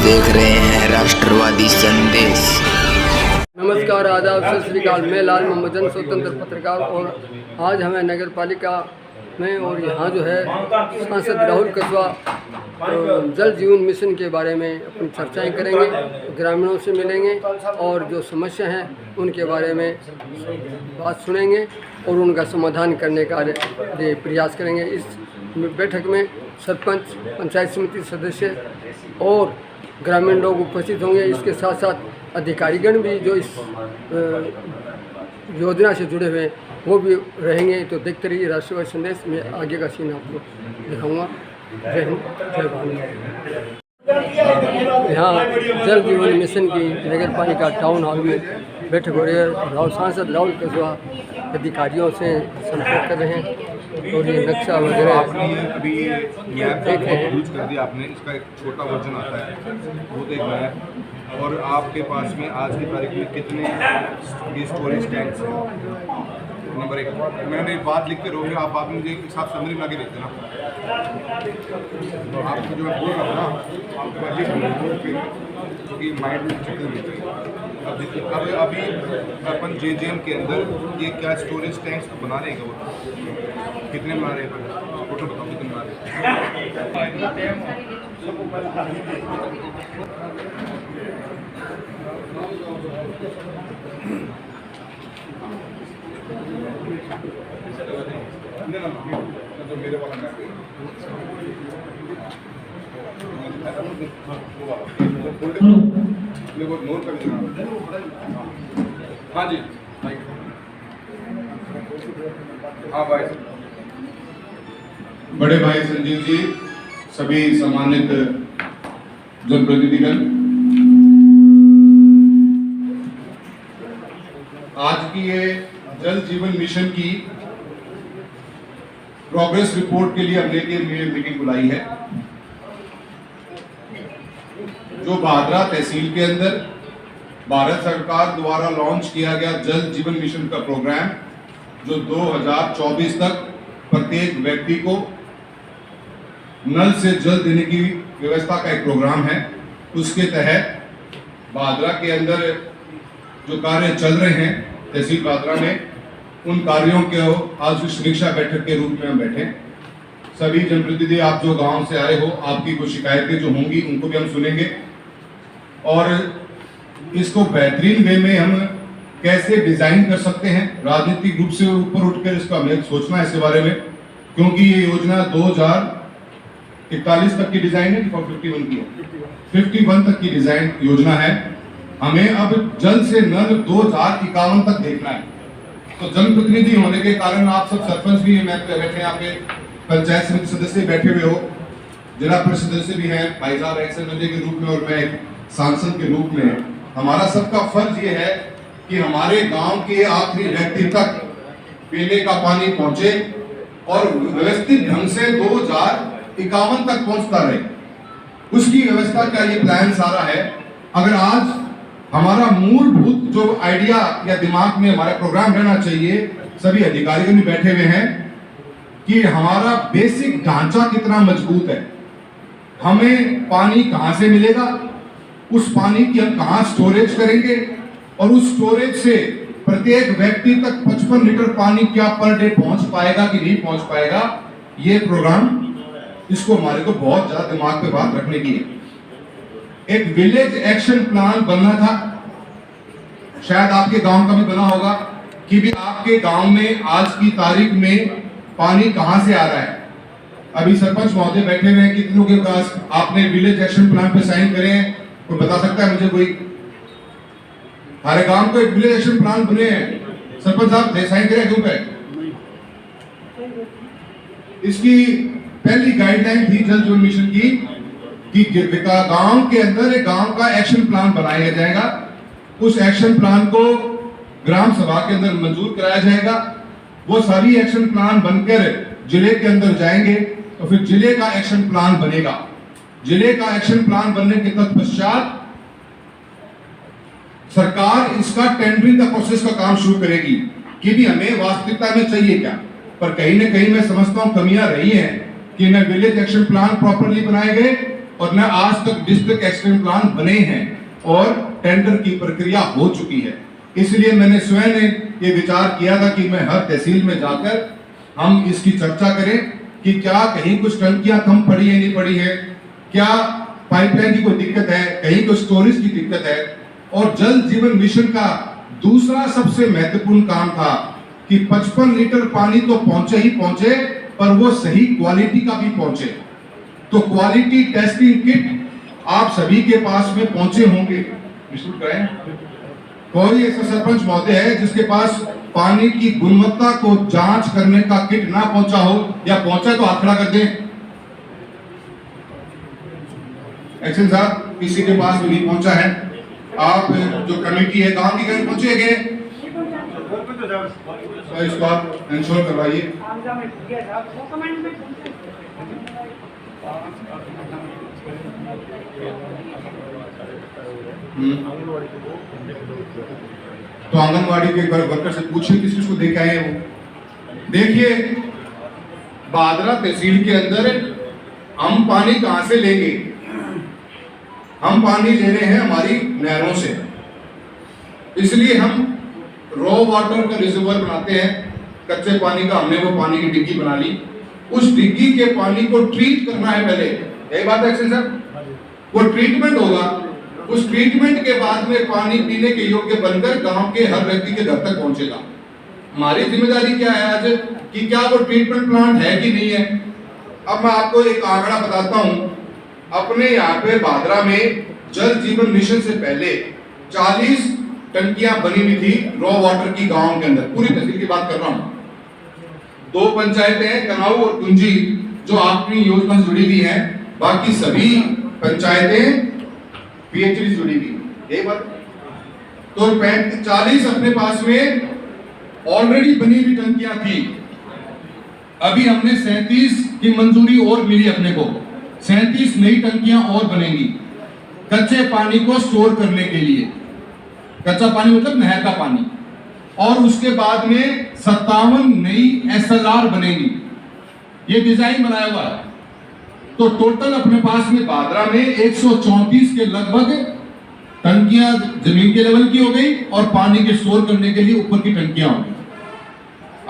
देख रहे हैं राष्ट्रवादी संदेश। नमस्कार, आदाब, सत श्री अकाल। मैं लाल मोहम्मदन, स्वतंत्र पत्रकार। और आज हमें नगर पालिका में और यहाँ जो है सांसद राहुल कस्वा जल जीवन मिशन के बारे में अपनी चर्चाएं करेंगे, ग्रामीणों से मिलेंगे और जो समस्या हैं उनके बारे में बात सुनेंगे और उनका समाधान करने का प्रयास करेंगे। इस बैठक में सरपंच, पंचायत समिति सदस्य और ग्रामीण लोग उपस्थित होंगे। इसके साथ साथ अधिकारीगण भी जो इस योजना से जुड़े हुए हैं वो भी रहेंगे। तो देखते रहिए राष्ट्रवादी संदेश में, आगे का सीन आपको दिखाऊंगा। जय हिंद, जय भारत। यहाँ जल जीवन मिशन की नगर पालिका टाउन हॉल में बैठक हो रही है। सांसद राहुल कस्वा अधिकारियों से संपर्क कर रहे हैं और ये नक्शा वगैरह आपने अभी मैप यूज कर दिया आपने, इसका एक छोटा वर्जन आता है वो देख रहा है। और आपके पास में आज की तारीख में कितने स्टोरेज टैंक्स हैं? नंबर एक, मैंने बात लिखते रहोगे आप, बाद में मुझे एक साथ समरी बना के देते ना। तो आपको जो मैं बोल रहा हूँ ना, आपके पास लिख क्योंकि माइंड में चक्कर नहीं चाहिए। अब अभी अपन JJM के अंदर ये क्या स्टोरेज टैंक्स तो बना रहेगा, वो कितने बना रहे हैं? फोटो बताओ कितने बना रहे हैं? मेरे वाला नोट कर देना। हाँ जी, हाँ भाई। बड़े भाई संजीव जी, सभी सम्मानित जनप्रतिनिधिगण, आज की ये जल जीवन मिशन की प्रोग्रेस रिपोर्ट के लिए हमने ये मीटिंग बुलाई है। जो भादरा तहसील के अंदर भारत सरकार द्वारा लॉन्च किया गया जल जीवन मिशन का प्रोग्राम, जो 2024 तक प्रत्येक व्यक्ति को नल से जल देने की व्यवस्था का एक प्रोग्राम है, उसके तहत भादरा के अंदर जो कार्य चल रहे हैं तहसील भादरा में, उन कार्यों के आज समीक्षा बैठक के रूप में हम बैठे। सभी जनप्रतिनिधि, आप जो गांव से आए हो, आपकी कुछ शिकायतें जो होंगी उनको भी हम सुनेंगे और इसको बेहतरीन वे में हम कैसे डिजाइन कर सकते हैं। राजनीतिक रूप से ऊपर उठकर इसका हमें सोचना है इसके बारे में, क्योंकि ये योजना 2041 तक की डिजाइन है, 51 की 51 तक की डिजाइन योजना है। हमें अब जल से नल 2051 तक देखना है। तो जनप्रतिनिधि होने के कारण आप सब सरपंच भी बैठे, यहाँ पे पंचायत समिति सदस्य बैठे हुए हो, जिला परिषद सदस्य भी हैं, भाई साहब एक्स-एमएलए के रूप में और मैं सांसद के रूप में। हमारा सबका फर्ज ये है कि हमारे गांव के आखिरी व्यक्ति तक पीने का पानी पहुंचे और व्यवस्थित ढंग से 2051 तक पहुंचता रहे। उसकी व्यवस्था का ये प्लान सारा है। अगर आज हमारा मूलभूत जो आइडिया या दिमाग में हमारा प्रोग्राम रहना चाहिए, सभी अधिकारी भी बैठे हुए हैं, कि हमारा बेसिक ढांचा कितना मजबूत है, हमें पानी कहां से मिलेगा, उस पानी की हम कहां स्टोरेज करेंगे और उस स्टोरेज से प्रत्येक व्यक्ति तक 55 लीटर पानी क्या पर डे पहुंच पाएगा कि नहीं पहुंच पाएगा। ये प्रोग्राम, इसको हमारे को बहुत ज्यादा दिमाग पे बात रखने की है। एक विलेज एक्शन प्लान बनना था, शायद आपके गांव का भी बना होगा, कि भी आपके गांव में आज की तारीख में पानी कहां से आ रहा है। अभी सरपंच महोदय बैठे हुए हैं, कितनों के पास आपने विलेज एक्शन प्लान पे साइन करे हैं? कोई बता सकता है मुझे? कोई? हमारे गांव को एक विलेज एक्शन प्लान बने हैं, सरपंच साहब साइन करे क्यों पे? इसकी पहली गाइडलाइन थी जल जीवन मिशन की कि गांव के अंदर एक गांव का एक्शन प्लान बनाया जाएगा। उस एक्शन प्लान को ग्राम सभा के अंदर मंजूर कराया जाएगा। वो सारी एक्शन प्लान बनकर जिले के अंदर जाएंगे तो फिर जिले का एक्शन प्लान बनेगा। जिले का एक्शन प्लान बनने के तत्पश्चात सरकार इसका टेंडरिंग का प्रोसेस का काम शुरू करेगी कि भी हमें वास्तविकता में चाहिए क्या। पर कहीं ना कहीं मैं समझता हूं कमियां रही हैं कि न विलेज एक्शन प्लान प्रॉपर्ली बनाए गए और न आज तक डिस्ट्रिक्ट एक्शन प्लान बने हैं और टेंडर की प्रक्रिया हो चुकी है। इसलिए मैंने स्वयं ये विचार किया था कि मैं हर तहसील में जाकर हम इसकी चर्चा करें कि क्या कहीं कुछ टंकियां कम पड़ी है, नहीं पड़ी है, क्या पाइपलाइन की कोई दिक्कत है, कहीं कोई स्टोरेज की दिक्कत है। और जल जीवन मिशन का दूसरा सबसे महत्वपूर्ण काम था कि 55 लीटर पानी तो पहुंचे ही पहुंचे, पर वो सही क्वालिटी का भी पहुंचे। तो क्वालिटी टेस्टिंग किट आप सभी के पास में पहुंचे होंगे। कोई ऐसा सरपंच महोदय है जिसके पास पानी की गुणवत्ता को जांच करने का किट ना पहुंचा हो, या पहुंचा तो हाथ खड़ा कर दें। एक्शन साहब, किसी के पास भी नहीं पहुंचा है। आप जो कमेटी है गांव की कहीं पहुंचे गए तो इसको आप इंश्योर करवाइए। तो आंगनवाड़ी के वर्कर से पूछिए किस किस को देख आए हैं वो। देखिए, बादरा तहसील के अंदर हम पानी कहां से लेंगे? हम पानी ले रहे हैं हमारी नहरों से, इसलिए हम रॉ वाटर का रिजर्वर बनाते हैं। कच्चे पानी का हमने वो पानी की डिग्गी बना ली। उस डिग्गी के पानी को ट्रीट करना है पहले, यही बात है एक्शन साहब। वो ट्रीटमेंट होगा, उस ट्रीटमेंट के बाद में पानी पीने के योग्य बनकर गांव के हर व्यक्ति के घर तक पहुंचेगा। हमारी जिम्मेदारी क्या है आज कि क्या वो ट्रीटमेंट प्लांट है कि नहीं है। अब मैं आपको एक आंकड़ा बताता हूं। अपने यहाँ पे बादरा में जल जीवन मिशन से पहले 40 टंकियां बनी हुई थी रॉ वाटर की गांव के अंदर। पूरी तहसील की बात कर रहा हूं। 2 पंचायतें हैं, कनाऊ और कुंजी, जो आपकी योजना से जुड़ी हुई हैं। बाकी सभी पंचायतें पीएचडी से जुड़ी हुई, यही बात। तो 40 अपने पास में ऑलरेडी बनी हुई टंकियां थी। अभी हमने 37 की मंजूरी और मिली अपने को। 37 नई टंकियां और बनेंगी कच्चे पानी को स्टोर करने के लिए। कच्चा पानी मतलब नहर का पानी। और उसके बाद में 57 नई एसएलआर बनेगी। ये डिजाइन बनाया हुआ है। तो टोटल अपने पास में बादरा में 134 के लगभग टंकियां जमीन के लेवल की हो गई और पानी के स्टोर करने के लिए ऊपर की टंकियां हो गई।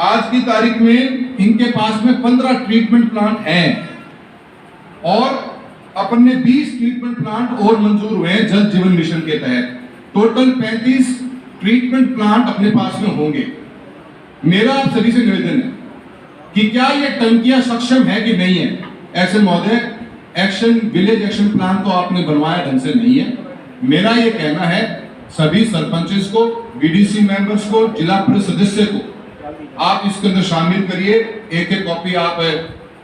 आज की तारीख में इनके पास में 15 ट्रीटमेंट प्लांट हैं और अपने 20 ट्रीटमेंट प्लांट और मंजूर हुए हैं जल जीवन मिशन के तहत। टोटल 35 ट्रीटमेंट प्लांट अपने पास में होंगे। मेरा आप सभी से निवेदन है कि क्या ये टंकियां सक्षम है कि नहीं है। एक्शन महोदय, एक्शन विलेज एक्शन प्लान तो आपने बनवाया ढंग से नहीं है। मेरा ये कहना है सभी सरपंचेस को, बीडीसी मेंबर्स को, जिला परिषद सदस्य को आप इसके अंदर शामिल करिए। एक कॉपी आप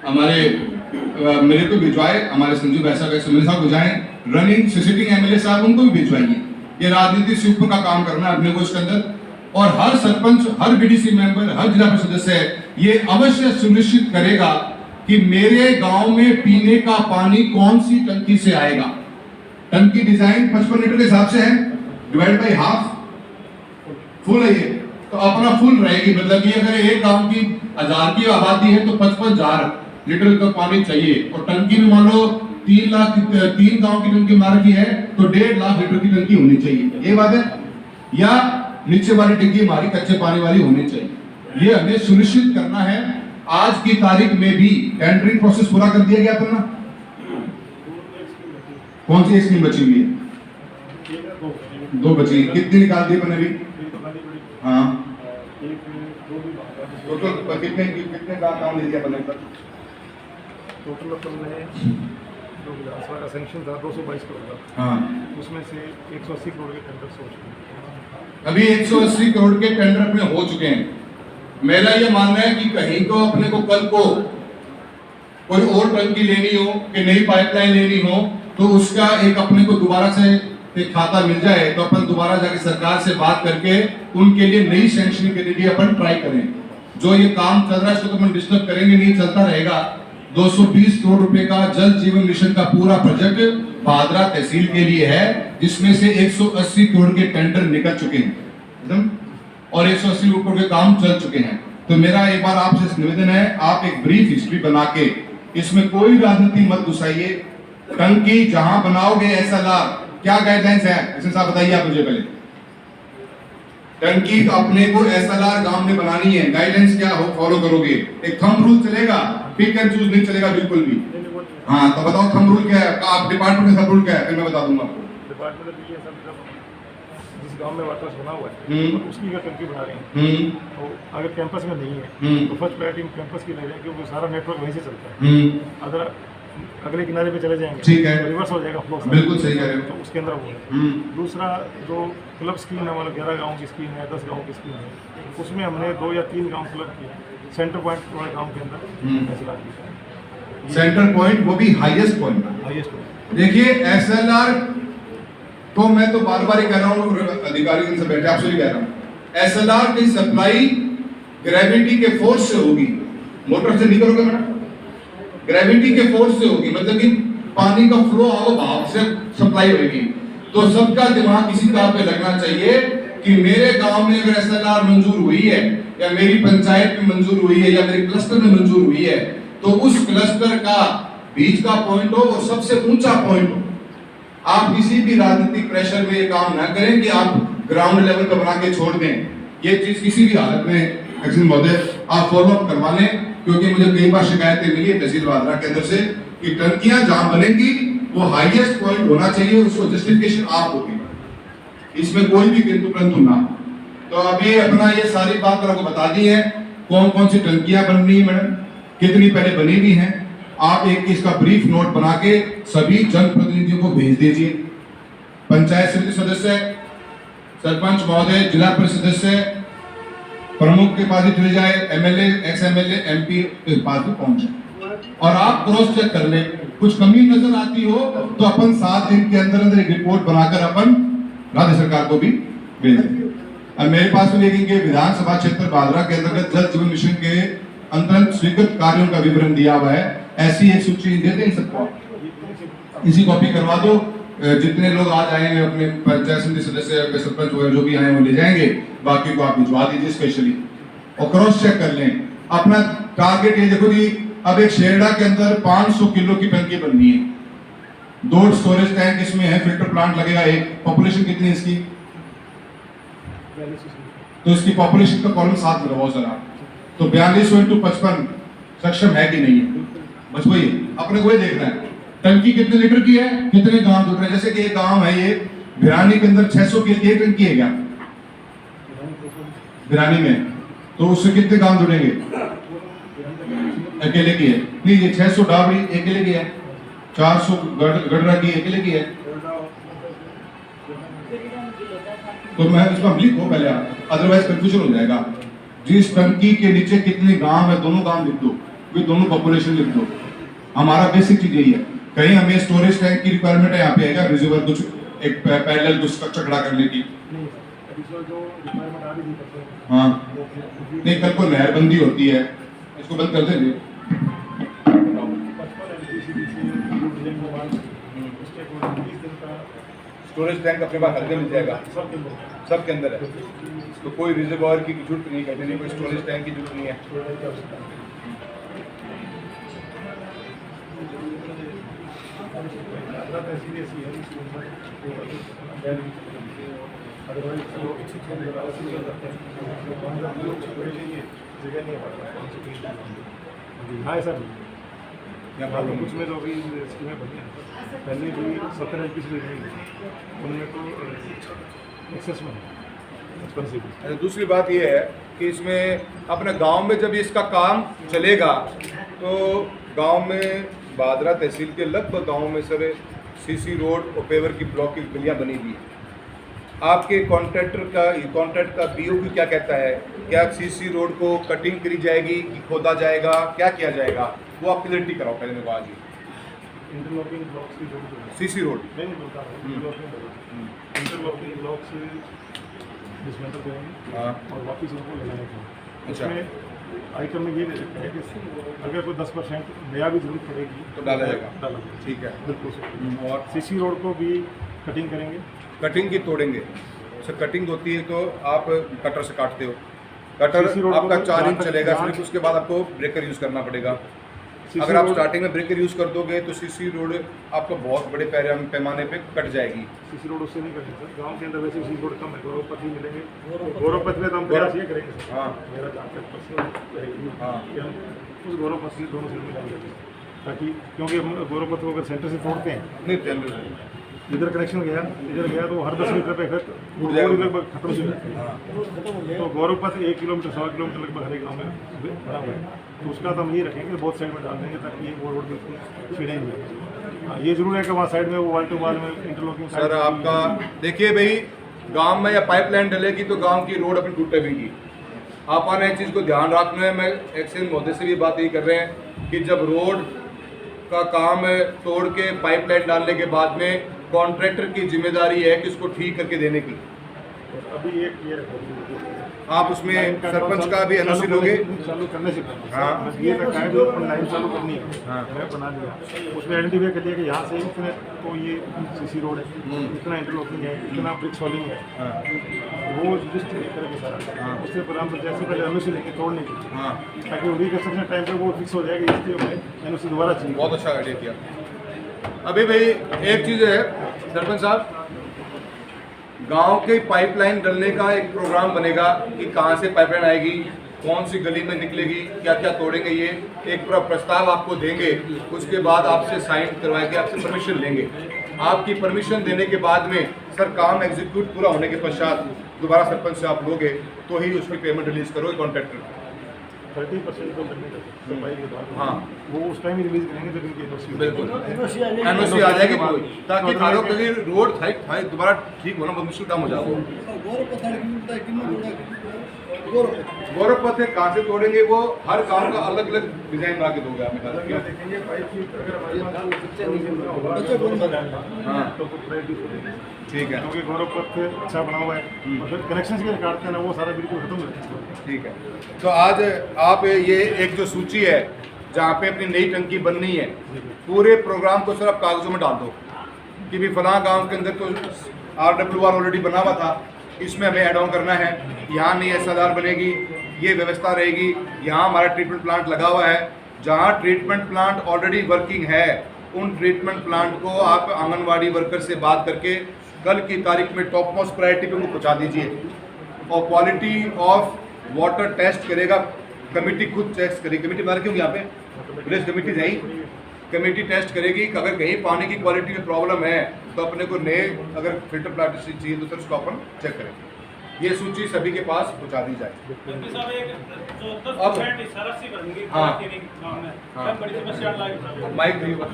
हमारे मेरे को भिजवाए, हमारे संजीव वैसा एमएलए साहब भिजवाएं, रनिंग सिटिंग एमएलए साहब उनको भी भिजवाइए। ये राजनीति से ऊपर का काम करना है अपने को इसके अंदर। और हर सरपंच, हर बीडीसी मेंबर, हर जिला परिषद सदस्य ये अवश्य सुनिश्चित करेगा कि मेरे गांव में पीने का पानी कौन सी टंकी से आएगा। टंकी डिजाइन 55 लीटर के हिसाब से है, डिवाइड बाई हाफ, फुल है ये, तो अपना फुल रहेगी। मतलब कि अगर एक गांव की 1000 की आबादी है तो 55,000 लीटर का पानी चाहिए। और टंकी में मान लो 3 गांव की टंकी मार की है तो 1.5 लाख लीटर की टंकी होनी चाहिए, ये बात है। या नीचे वाली टंकी हमारी कच्चे पानी वाली होनी चाहिए, ये हमें सुनिश्चित करना है। आज की तारीख में भी टेंडरिंग प्रोसेस पूरा कर दिया गया था ना। कौन सी स्कीम बची हुई है? 2 बची। कितनी निकाल दी मैंने अभी? हाँ, टोटल कितने का काम ले दिया बने तक? टोटल हमारा सैंक्शन था 222 करोड़ का। हाँ, उसमें से 180 करोड़ के टेंडर हो चुके हैं। अभी 180 करोड़ के टेंडर अपने हो चुके हैं। मेरा ये मानना है कि कहीं को अपने को कल को कोई और टंकी लेनी हो कि नई पाइपलाइन लेनी हो तो उसका एक अपने को दोबारा से एक खाता मिल जाए तो अपन दोबारा जाके सरकार से बात करके उनके लिए नई सैंक्शनिंग के लिए अपन ट्राई करें। जो ये काम चल रहा है इसको तो अपन डिस्टर्ब करेंगे नहीं, चलता रहेगा। 220 करोड़ रुपए का जल जीवन मिशन का पूरा प्रोजेक्ट बादरा तहसील के लिए है, जिसमें से 180 करोड़ के टेंडर निकल चुके हैं और 180 करोड़ के काम चल चुके हैं। तो मेरा एक बार आपसे निवेदन है, आप एक ब्रीफ हिस्ट्री बना के इसमें कोई राजनीति मत घुसाइए। टंकी जहां बनाओगे SLR, क्या गाइडलाइंस है इसमें साहब बताइए आप मुझे पहले। टंकी अपने को SLR गांव में बनानी है, गाइडलाइंस क्या हो फॉलो करोगे? एक थंब रूल चलेगा, पिक एंड चूज नहीं चलेगा बिल्कुल भी। हाँ तो बताओ थंब रूल क्या है, आप डिपार्टमेंट का सब रूल क्या है, फिर मैं बता दूंगा आपको। डिपार्टमेंट में ये सब जिस गांव में वाटर बना हुआ है उसकी अगर टंकी बना रहे हैं तो अगर कैंपस में नहीं है तो फर्स्ट प्रायोरिटी कैंपस की ले रहे हैं क्योंकि सारा नेटवर्क वहीं से चलता है। अगर अगले किनारे पे चले जाएंगे ठीक है, तो रिवर्स हो जाएगा फ्लो, बिल्कुल सही कह रहे हो। तो उसके अंदर वो है। दूसरा जो क्लब स्कीम है, मतलब 11 गाँव की स्कीम है, 10 गाँव की स्कीम है, उसमें हमने 2 या 3 गाँव क्लब किए सेंटर पॉइंट वाले गाँव के अंदर ऐसा सेंटर पॉइंट, वो भी हाईएस्ट पॉइंट। हाईएस्ट देखिए SLR तो मैं तो बार बार ही कह रहा हूँ, अधिकारी इनसे बैठे आपसे भी कह रहा हूँ, SLR की सप्लाई ग्रेविटी के फोर्स से होगी, मोटर से नहीं करोगे मैडम, ग्रेविटी के फोर्स से होगी, मतलब कि पानी का फ्लो आओ भाव से सप्लाई होगी। तो सबका दिमाग इसी बात पे लगना चाहिए कि मेरे गांव में अगर SLR मंजूर हुई है या मेरी पंचायत में मंजूर हुई है या मेरे क्लस्टर में मंजूर हुई है तो उस क्लस्टर का बीच का पॉइंट हो और सबसे ऊंचा पॉइंट हो। आप किसी भी राजनीतिक प्रेशर में ये काम ना करें कि आप ग्राउंड लेवल पर बना के छोड़ दें, ये चीज किसी भी हालत में एक्शन महोदय आप फॉलो अप करवा लें, क्योंकि मुझे कई बार शिकायतें मिली है तहसील बादरा के अंदर से कि टंकियां जहां बनेगी वो हाईएस्ट पॉइंट होना चाहिए, उसको जस्टिफिकेशन आप होगी, इसमें कोई भी किंतु परंतु ना। तो अभी अपना ये सारी बात आपको बता दी है, कौन कौन सी टंकियां बन रही है मैडम, कितनी पहले बनी हुई हैं, आप एक इसका ब्रीफ नोट बना के सभी जनप्रतिनिधियों को भेज दीजिए। पंचायत समिति सदस्य, सरपंच महोदय, जिला परिषद सदस्य, प्रमुख के पास भी चले जाए, MLA, ex-MLA, MP के पास भी पहुंचे और आप क्रॉस चेक कर ले, कुछ कमी नजर आती हो तो अपन 7 दिन के अंदर अंदर एक रिपोर्ट बनाकर अपन राज्य सरकार को भी भेज देंगे। अब मेरे पास में देखेंगे विधानसभा क्षेत्र बादरा के अंतर्गत जल जीवन मिशन के अंतर्गत स्वीकृत कार्यों का विवरण दिया हुआ है, ऐसी एक सूची दे दें सबको, इसी कॉपी करवा दो। जितने लोग आज आएंगे अपने पंचायत समिति सदस्य, सरपंच वगैरह जो भी आए वो ले जाएंगे, बाकी को आप भिजवा दीजिए स्पेशली और क्रॉस चेक कर लें। अपना टारगेट ये देखो जी, अब एक शेरडा के अंदर 500 किलो की टंकी बननी है, 2 स्टोरेज टैंक इसमें है, फिल्टर प्लांट लगेगा एक, पॉपुलेशन कितनी है इसकी, तो इसकी पॉपुलेशन का कॉलम 7 में लगाओ जरा, तो 42 × 55 सक्षम है कि नहीं है, बस वही अपने को ही देखना है। टंकी कितने लीटर की है, कितने गांव जुड़ रहे हैं, जैसे कि एक गांव है ये भिरानी के अंदर 600 की एक टंकी है क्या भिरानी में, तो उससे कितने गांव जुड़ेंगे, अकेले की है नहीं, ये 600 डाबड़ी अकेले की है, 400 गडरा की अकेले की है, तो मैं इसमें लिखो पहले आप, अदरवाइज कंफ्यूजन हो जाएगा। जिस टंकी के नीचे कितने गांव है दोनों गांव लिख दो, फिर दोनों पॉपुलेशन लिख दो, हमारा बेसिक चीज यही है। कहीं हमें स्टोरेज टैंक की रिक्वायरमेंट है यहाँ पे है रिजर्वर कुछ एक पैरेलल कुछ स्ट्रक्चर खड़ा करने की, हाँ नहीं कल को नहरबंदी होती है, इसको बंद कर देंगे। स्टोरेज टैंक अपने पास हल्के मिल जाएगा, सबके अंदर है, तो कोई रिजर्वायर की जरूरत नहीं करनी, कोई स्टोरेज टैंक की जरूरत नहीं है। हाँ सर, कुछ में तो अभी स्कीमें बनी हैं, पहले भी 17 LP से उनमें तो एक्सेस में है। दूसरी बात यह है कि इसमें अपने गांव में जब इसका काम चलेगा तो गांव में बादरा तहसील के लगभग गांव में सर CC रोड और पेवर की ब्लॉक की गलियां बनी हुई है। आपके कॉन्ट्रैक्ट का BOQ क्या कहता है, क्या CC रोड को कटिंग करी जाएगी कि खोदा जाएगा, क्या किया जाएगा, वो आप क्लियरिटी कराओ पहले मेरे को आज ही। इंटरलॉकिंग ब्लॉक से जो CC रोड नहीं बोलता है, इंटरलॉकिंग ब्लॉक से डिसमेंटल करेंगे और वापस उनको लगाएंगे। अच्छा, आइटम में ये दे सकते हैं कि अगर कोई 10% नया भी जरूरत पड़ेगी तो डाला जाएगा, डाला ठीक है बिल्कुल। और CC रोड को भी कटिंग करेंगे, कटिंग की तोड़ेंगे, सर कटिंग होती है तो आप कटर से काटते हो, कटर CC रोड आपका को 4 इंच जहाँ चलेगा, तक फिर उसके बाद आपको ब्रेकर यूज़ करना पड़ेगा। अगर आप स्टार्टिंग में ब्रेकर यूज़ कर दोगे तो सीसी रोड आपको बहुत बड़े पैमाने पे कट जाएगी। सीसी रोड उससे नहीं करेंगे सर, गांव के अंदर वैसे सीसी रोड कम है, गौरवपथ ही मिलेंगे। गौरवपथ में तो हम प्रयास ये करेंगे सर, हाँ मेरा जहाँ तक पर्सनल रहेगी हाँ कि हम उस गौरवपथ से दोनों से मिलाएंगे, ताकि क्योंकि हम गौरवपथ को अगर सेंटर से तोड़ते हैं, नहीं टेंडर इधर कनेक्शन गया, इधर गया तो हर 10 मीटर पे टूट जाएगा। लगभग खत्म हो जाता है। तो गौरवपथ 1 किलोमीटर 1.25 किलोमीटर लगभग हर एक गाँव में बना हुआ है, तो उसका तो हम ये रखेंगे बहुत साइड में डाल देंगे ताकि ये वो रोड बिल्कुल सीधे ही मिले। ये जरूर है कि वहाँ साइड में वो वाल टू वाल में इंटरलॉकिंग। सर आपका देखिए भाई, गांव में या पाइपलाइन डलेगी तो गांव की रोड अपनी टूटेगी। आप आने एक चीज़ को ध्यान रखना है, मैं एक्सीडेंट महोदय से भी बात यही कर रहे हैं कि जब रोड का काम तोड़ के पाइपलाइन डालने के बाद में कॉन्ट्रैक्टर की जिम्मेदारी है कि उसको ठीक करके देने की। अभी एक ये आप उसमें सरपंच का भी एनओसी लोगे? चालू करने से पहले हाँ। बस ये तक है जो लाइन चालू करनी है, हाँ। मैं बना दिया, उसमें आइडेंटिफाई कर लिया कि यहाँ से इतने तो ये सीसी रोड है, इतना इंटरलॉकिंग है, इतना ब्रिक सॉलिंग है, हाँ वो लिस्ट लेकर के सारा। हाँ। उससे पर हम जैसे पहले एनओसी लेके तोड़ने की, हाँ ताकि वो रिकंस्ट्रक्शन टाइम पे वो फिक्स हो जाएगा, इसलिए एनओसी दोबारा चाहिए। बहुत अच्छा आइडिया किया। अभी भाई एक चीज़ है सरपंच साहब, गांव के पाइपलाइन डलने का एक प्रोग्राम बनेगा कि कहाँ से पाइपलाइन आएगी, कौन सी गली में निकलेगी, क्या क्या तोड़ेंगे, ये एक पूरा प्रस्ताव आपको देंगे। उसके बाद आपसे साइन करवा के आपसे परमिशन लेंगे। आपकी परमिशन देने के बाद में सर काम एग्जीक्यूट पूरा होने के पश्चात दोबारा सरपंच से आप लोगे तो ही उसकी पेमेंट रिलीज करोगे कॉन्ट्रैक्टर को। 30% तो करने का सफाई के बाद हाँ वो उस टाइम ही रिलीज करेंगे जब इनकी एनओसी बिल्कुल एनओसी आ जाएगी ताकि थारों के लिए रोड थाई दोबारा ठीक होना बहुत मुश्किल काम हो जाएगा। गौरवपथ कहाँ से तोड़ेंगे वो हर गांव का अलग अलग डिजाइन बना के दोगे आप। देखेंगे पाइप की अगर हमारे पास हाँ तो कुछ प्रायोरिटी होगी, ठीक है क्योंकि गौरवपथ अच्छा बना हुआ है और फिर कनेक्शन के काटते हैं ना वो सारा बिल्कुल खत्म हो जाता है। ठीक है। तो आज आप ये एक जो सूची है जहाँ पे अपनी नई टंकी बननी है, पूरे प्रोग्राम को सर आप कागजों में डाल दो कि भी फलां गांव के अंदर तो RWR ऑलरेडी बना हुआ था, इसमें हमें ऐड ऑन करना है, यहाँ नई SLR बनेगी, ये व्यवस्था रहेगी, यहाँ हमारा ट्रीटमेंट प्लांट लगा हुआ है। जहाँ ट्रीटमेंट प्लांट ऑलरेडी वर्किंग है उन ट्रीटमेंट प्लांट को आप आंगनवाड़ी वर्कर से बात करके कल की तारीख में टॉप मोस्ट प्रायोरिटी पे उनको पहुँचा दीजिए। और क्वालिटी ऑफ वाटर टेस्ट करेगा कमेटी, खुद टेस्ट करेगी। कमेटी बना रखी होगी यहाँ पे, विलेज कमेटी जाएगी, कमेटी टेस्ट करेगी कि अगर कहीं पानी की क्वालिटी में प्रॉब्लम है तो अपने को नए अगर फिल्टर प्लांट चाहिए तो सर उसको अपन चेक करेंगे। ये सूची सभी के पास पहुँचा दी जाए। अब माइक बिल्कुल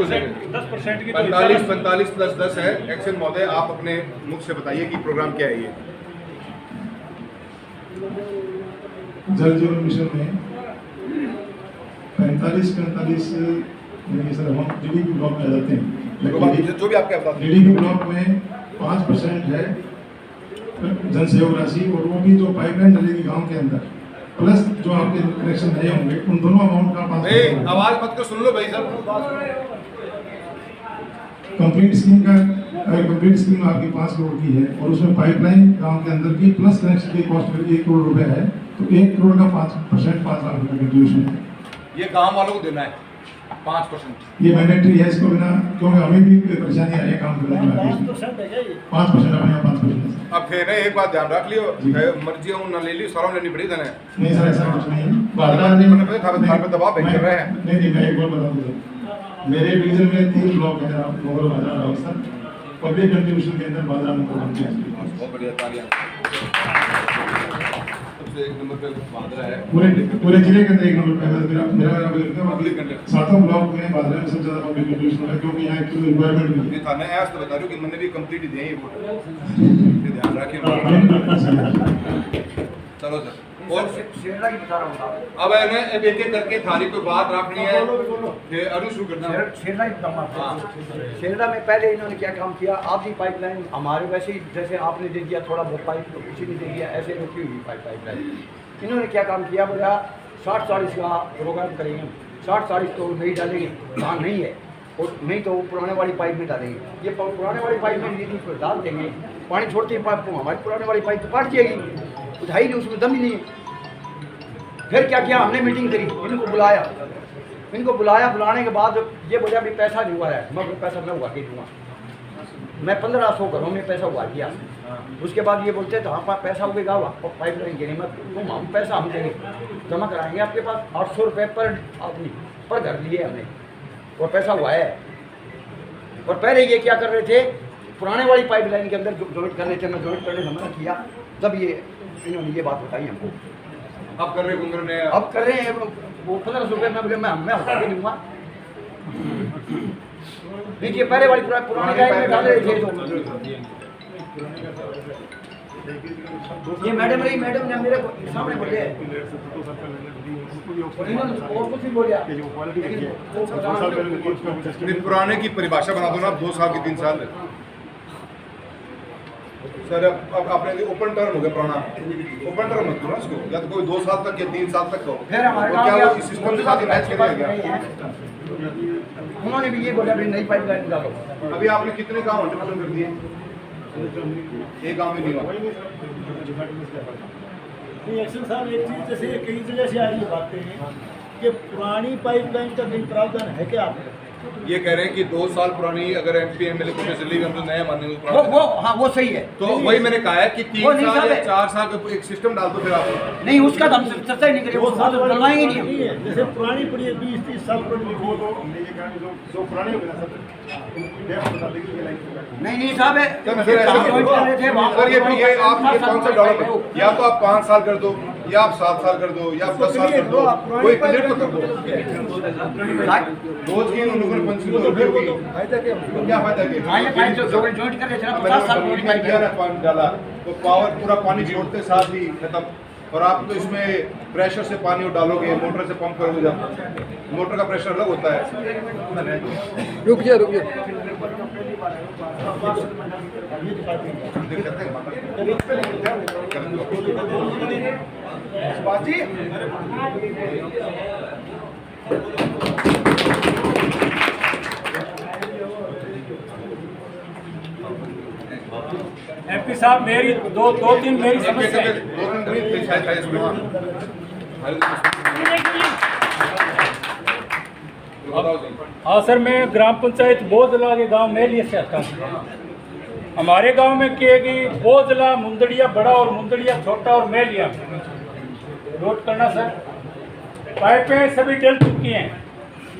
45 प्लस 10 है। एक्शन महोदय आप अपने मुख से बताइए कि प्रोग्राम क्या है ये। जल जीवन मिशन में 45 सर हम DDP ब्लॉक में आ जाते हैं। जो भी आपके बता दीजिए। DDP ब्लॉक में 5% है जन सहयोग राशि, और वो भी जो पाइपलाइन डलेगी गांव के अंदर प्लस जो आपके कनेक्शन नए होंगे उन दोनों अमाउंट का 5%। आवाज मत कर, सुन लो भाई साहब। कंप्लीट स्कीम का अगर कंप्लीट स्कीम आपकी 5 करोड़ की है और उसमें पाइपलाइन गांव के अंदर की प्लस कनेक्शन की कॉस्ट 1 करोड़ रुपए है, तो 1 करोड़ का 5% 5 लाख रुपए कंट्रीब्यूशन है। ये गांव वालों को देना है 5%। ये मैंडेटरी है, इसको बिना, क्योंकि हमें भी परेशानी आ रही है काम करने में। 5% अपने यहाँ 5%। अब फिर एक बात ध्यान रख लियो, मर्जी हूँ ना ले लियो, सारा लेनी पड़ी था। नहीं सर ऐसा कुछ नहीं है। थार पे दबाव भेज रहे हैं। नहीं मैं एक बार बता दूँ, मेरे डिवीजन में 3 ब्लॉक है, मोगल बाजार रावसर, पब्लिक कंट्रीब्यूशन के अंदर बाजार नंबर 1 पे। बहुत बढ़िया, तालियां। सबसे 1 नंबर पे बादरा है पूरे जिले के अंदर 1 नंबर पे मेरा पब्लिक कंट्रीब्यूशन। 7 ब्लॉक में बाजार में सबसे ज्यादा पब्लिक कंट्रीब्यूशन है, क्योंकि यहाँ एक रिक्वायरमेंट भी नहीं था ना, ऐसा तो बता रही हूँ कि मैंने भी कंप्लीट दिए ये वोट, ध्यान रखिए। चलो सर, और अब है ना एक एक करके थारी कोई बात रखनी है, फिर अरु शुरू करना है। शेरडा में पहले इन्होंने क्या काम किया, आधी पाइपलाइन हमारे वैसे ही जैसे आपने दे दिया थोड़ा बहुत पाइप किसी ने दे दिया, ऐसे रुकी हुई पाइपलाइन। इन्होंने क्या काम किया, बोला 60-40 का प्रोग्राम करेंगे, 60-40 तो नहीं डालेंगे, वहाँ नहीं है, और नहीं तो पुराने वाली पाइप में डालेंगे। ये पुराने वाली पाइप में दीदी पर डाल देंगे, पानी छोड़ते हैं पाइप को, हमारी पुराने वाली पाइप तो काट जाएगी, उठाई नहीं, उसमें दम ही नहीं है। फिर क्या किया, हमने मीटिंग करी, इनको बुलाया, इनको बुलाया, बुलाने के बाद ये बोला अभी पैसा नहीं हुआ है। मैं पैसा मैं हुआ के दूँगा, मैं 1500 घरों में पैसा हुआ दिया। उसके बाद ये बोलते तो हाँ पैसा होगा, पाइपलाइन गिरी मत तुम, हम पैसा हम देंगे, जमा कराएंगे आपके पास। 800 रुपये पर आदमी पर घर लिए हमने, और पैसा हुआ है। और पहले ये क्या कर रहे थे, पुराने वाली पाइपलाइन के अंदर जॉइंट कर रहे थे। मैं जॉइंट करने से मना किया, तब ये इन्होंने ये बात बताई हमको। अब कर रहे हैं अब कर रहे हैं वो 1500 रुपये। मैं बोले मैं हटा के दूँगा। देखिए पहले वाली पुराने गाय में डाल रहे थे ये मैडम रही, मैडम ने मेरे सामने बोले और कुछ नहीं बोलिया। पुराने की परिभाषा बना दो ना, 2 साल की 3 साल। सर अब आपने ओपन टर्म हो गया पुराना, ओपन टर्म मत करो इसको, या तो कोई 2 साल तक या 3 साल तक हो। फिर हमारे क्या वो इस सिस्टम के साथ मैच किया गया? उन्होंने भी ये बोला नई पाइपलाइन डालो। अभी आपने कितने गाँव खत्म कर दिए? एक गाँव में नहीं हुआ। एक्शन साहब एक चीज़ जैसे कई जगह से आ रही बातें हैं कि पुरानी पाइपलाइन का कोई प्रावधान है क्या? ये कह रहे हैं कि 2 साल पुरानी अगर MP MLA को चली गई हम तो नया मानेंगे वो हाँ वो सही है। तो वही मैंने कहा है कि 3 साल या 4 साल का एक सिस्टम डाल दो फिर आप। नहीं उसका तो हम चर्चा ही नहीं करेंगे, वो साल डलवाएंगे नहीं। जैसे पुरानी पड़ी है 20-30 साल पुरानी, वो तो हमने ये कहा जो पुरानी हो गया सब नहीं साहब है। अगर ये आप ये कौन सा डेवलपमेंट, या तो आप 5 साल कर दो, या आप 7 साल कर दो, या आप 10 साल कर दो, कोई क्लियर तो कर दो। 2 3 उन्होंने पंचायत क्या फायदा जॉइंट कर रहे थे ना 50 साल डाला तो पावर पूरा पानी छोड़ते साथ ही खत्म। और आप तो इसमें प्रेशर से पानी डालोगे, मोटर से पंप करोगे, जब मोटर का प्रेशर अलग होता है। रुकिए MP साहब मेरी दो तीन मेरी समस्या है। हाँ सर, मैं ग्राम पंचायत बोझला के गांव में लिए से आता हूँ। हमारे गांव में क्या कि बोझला, मुंदड़िया बड़ा और मुंदड़िया छोटा और मेलिया, नोट करना सर। पाइपें सभी डल चुकी हैं,